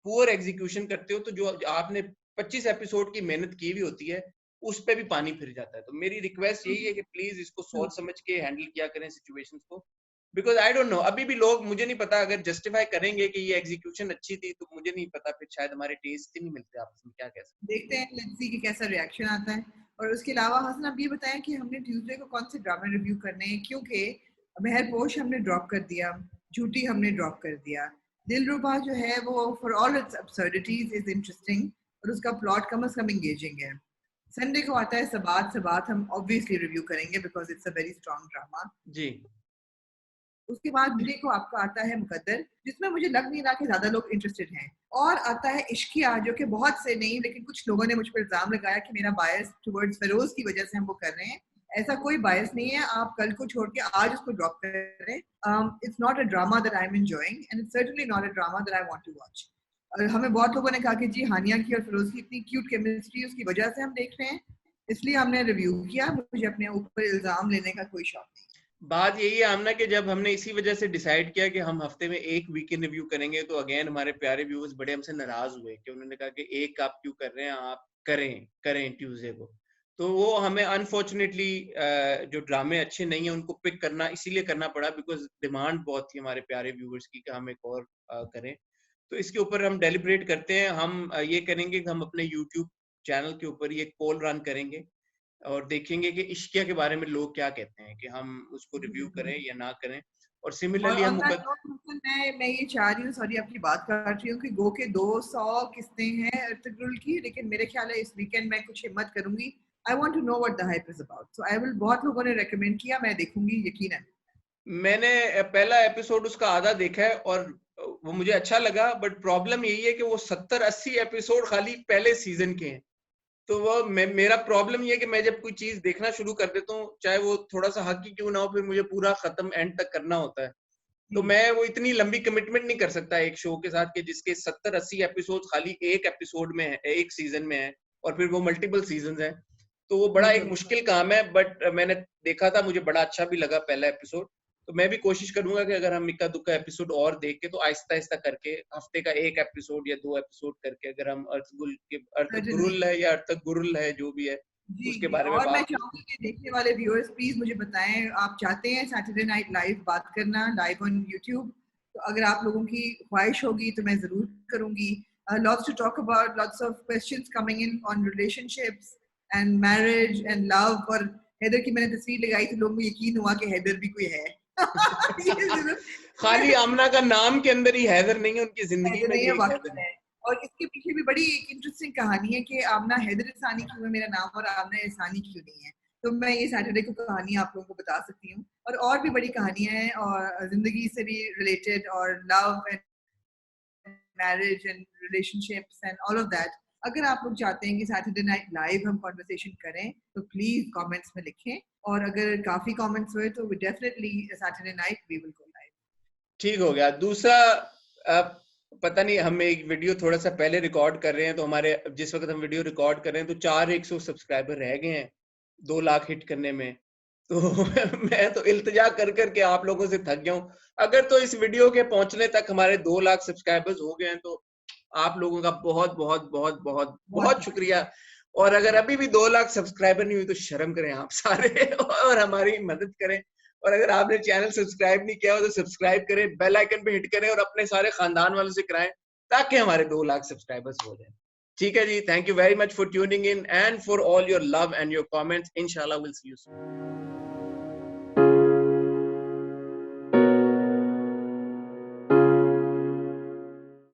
Speaker 1: पुअर एग्जीक्यूशन करते हो, तो जो आपने 25 एपिसोड की मेहनत की हुई होती है उस पे भी पानी फिर जाता है। तो मेरी रिक्वेस्ट यही है कि प्लीज इसको सोच समझ के हैंडल किया करें सिचुएशंस को, बिकॉज आई डोंट नो, अभी भी लोग, मुझे नहीं पता, अगर जस्टिफाई करेंगे कि ये एग्जीक्यूशन अच्छी थी, तो मुझे नहीं पता, फिर शायद हमारे टेस्ट ही नहीं मिलते आपस में, क्या कह सकते।
Speaker 2: देखते हैं लेट्स सी कि कैसा रिएक्शन आता है। और उसके अलावा हसन आप ये बताएं कि हमने ट्यूसडे को कौन से ड्रामे रिव्यू करने हैं, क्योंकि महरपोश हमने ड्रॉप कर दिया, झूठी हमने ड्रॉप कर दिया, दिलरुबा जो है वो for all its absurdities is interesting और उसका प्लॉट कम से कम एंगेजिंग है। संडे को आता है सबात हम ऑब्वियसली रिव्यू करेंगे because it's a very strong drama
Speaker 1: जी।
Speaker 2: उसके बाद मुझे को आपका आता है मुकद्दर, जिसमें मुझे लग नहीं रहा कि ज्यादा लोग इंटरेस्टेड हैं, और आता है इश्किया, जो कि बहुत से नहीं लेकिन कुछ लोगों ने मुझ पर इल्जाम लगाया कि मेरा बायस टुवर्ड्स फेरोज की वजह से हम वो कर रहे हैं। ऐसा कोई बायस नहीं है, आप कल को छोड़ के आज उसको ड्रॉप करें। It's not a drama that I am enjoying and it's certainly not a drama that I want to watch. और हमें बहुत लोगों ने कहा कि जी हानिया की और फिरोज की इतनी क्यूट केमिस्ट्री उसकी वजह से हम देख रहे हैं, इसलिए हमने रिव्यू किया। मुझे अपने ऊपर इल्जाम लेने का कोई शौक नहीं।
Speaker 1: बात यही है आमना कि जब हमने इसी वजह से डिसाइड किया कि हम हफ्ते में एक वीकेंड रिव्यू करेंगे, तो अगेन हमारे प्यारे व्यूअर्स बड़े हमसे नाराज हुए कि उन्होंने कहा कि एक आप क्यों कर रहे हैं, आप करें ट्यूसडे को। तो वो हमें अनफॉर्चुनेटली जो ड्रामे अच्छे नहीं है उनको पिक करना इसीलिए करना पड़ा बिकॉज डिमांड बहुत थी हमारे प्यारे व्यूअर्स की कि हम एक और करें। तो इसके ऊपर हम डेलिब्रेट करते हैं, हम ये करेंगे कि हम अपने यूट्यूब चैनल के ऊपर ये पोल रन करेंगे और देखेंगे कि इश्किया के बारे में लोग क्या कहते हैं, कि हम उसको रिव्यू करें या ना करें। और
Speaker 2: और
Speaker 1: सिमिलरली हम
Speaker 2: मैं ये चाह रही हूँ, सॉरी आपकी बात काट रही हूँ, कि गो के 200 किस्तें हैं अर्तुगरुल की, लेकिन मेरे ख्याल है इस वीकेंड मैं कुछ हिम्मत करूंगी। I want to know what the hype is about, so I will, बहुत लोगों ने रेकमेंड किया, मैं देखूंगी यकीनन।
Speaker 1: मैंने पहला एपिसोड उसका आधा देखा है और वो मुझे अच्छा लगा, बट प्रॉब्लम यही है कि वो 70-80 एपिसोड खाली पहले सीजन के हैं। तो वो मेरा प्रॉब्लम ये है कि मैं जब कोई चीज देखना शुरू कर देता हूँ, चाहे वो थोड़ा सा हक ही क्यों ना हो, फिर मुझे पूरा खत्म एंड तक करना होता है। तो मैं वो इतनी लंबी कमिटमेंट नहीं कर सकता एक शो के साथ कि जिसके 70-80 एपिसोड खाली एक एपिसोड में है, एक सीजन में है, और फिर वो मल्टीपल सीजन है। तो वो बड़ा एक मुश्किल काम है, बट मैंने देखा था, मुझे बड़ा अच्छा भी लगा पहला एपिसोड। तो मैं भी कोशिश करूंगा कि अगर हम इक्का दुक्का एपिसोड और देख के, तो आहिस्ता आहिस्ता करके हफ्ते का एक एपिसोड या 2 एपिसोड करके, अगर हम अर्तुगरुल है या अर्तुगरुल है जो भी है,
Speaker 2: जी
Speaker 1: उसके
Speaker 2: जी,
Speaker 1: बारे में
Speaker 2: और मैं
Speaker 1: बात करते
Speaker 2: चाहूंगी कि देखने वाले व्यूअर्स प्लीज मुझे बताएं, आप चाहते हैं सैटरडे नाइट लाइव बात करना, लाइव ऑन यूट्यूब? तो अगर आप लोगों की ख्वाहिश होगी तो मैं जरूर करूंगी। Lots to talk about, lots of questions coming in on relationships and marriage and love. और हैदर की मैंने तस्वीर लगाई थी, लोगों को यकीन हुआ कि हैदर भी कोई है।
Speaker 1: खाली आमना का नाम के अंदर ही हैदर नहीं है, उनकी जिंदगी में
Speaker 2: नहीं
Speaker 1: भी
Speaker 2: है,
Speaker 1: एक हैदर
Speaker 2: वाकई
Speaker 1: है।
Speaker 2: है। और इसके पीछे भी बड़ी एक इंटरेस्टिंग कहानी है कि आमना हैदर इरसानी क्यों है मेरा नाम और आमना इरसानी क्यों नहीं है। तो मैं ये सैटरडे को कहानी आप लोगों को बता सकती हूँ, और भी बड़ी कहानियां हैं और जिंदगी से भी रिलेटेड, और love and marriage and relationships and all of that. अगर आप लोग चाहते हैं कि सैटरडे नाइट लाइव हम कॉन्वर्सेशन करें, तो प्लीज कमेंट्स में लिखें, और अगर काफी कमेंट्स हुए तो definitely Saturday night we will go live.
Speaker 1: ठीक हो गया। दूसरा, पता नहीं, हम एक वीडियो थोड़ा सा पहले रिकॉर्ड कर रहे हैं, तो हमारे जिस वक्त हम वीडियो रिकॉर्ड कर रहे हैं तो 400 सब्सक्राइबर रह गए हैं 2 लाख हिट करने में। तो मैं तो इल्तिजा कर करके आप लोगों से थक गया हूँ। अगर तो इस वीडियो के पहुंचने तक हमारे 2 लाख सब्सक्राइबर्स हो गए हैं, तो आप लोगों का बहुत बहुत बहुत बहुत बहुत
Speaker 2: बहुत
Speaker 1: शुक्रिया। और अगर अभी भी 2 लाख सब्सक्राइबर नहीं हुई, तो शर्म करें आप सारे और हमारी मदद करें। और अगर आपने चैनल सब्सक्राइब नहीं किया हो, तो सब्सक्राइब करें, बेल आइकन पे हिट करें और अपने सारे खानदान वालों से कराएं, ताकि हमारे 2 लाख सब्सक्राइबर्स हो जाए। ठीक है जी, thank you very much for tuning in and for all your love and your comments. इंशाल्लाह विल सी यू सून।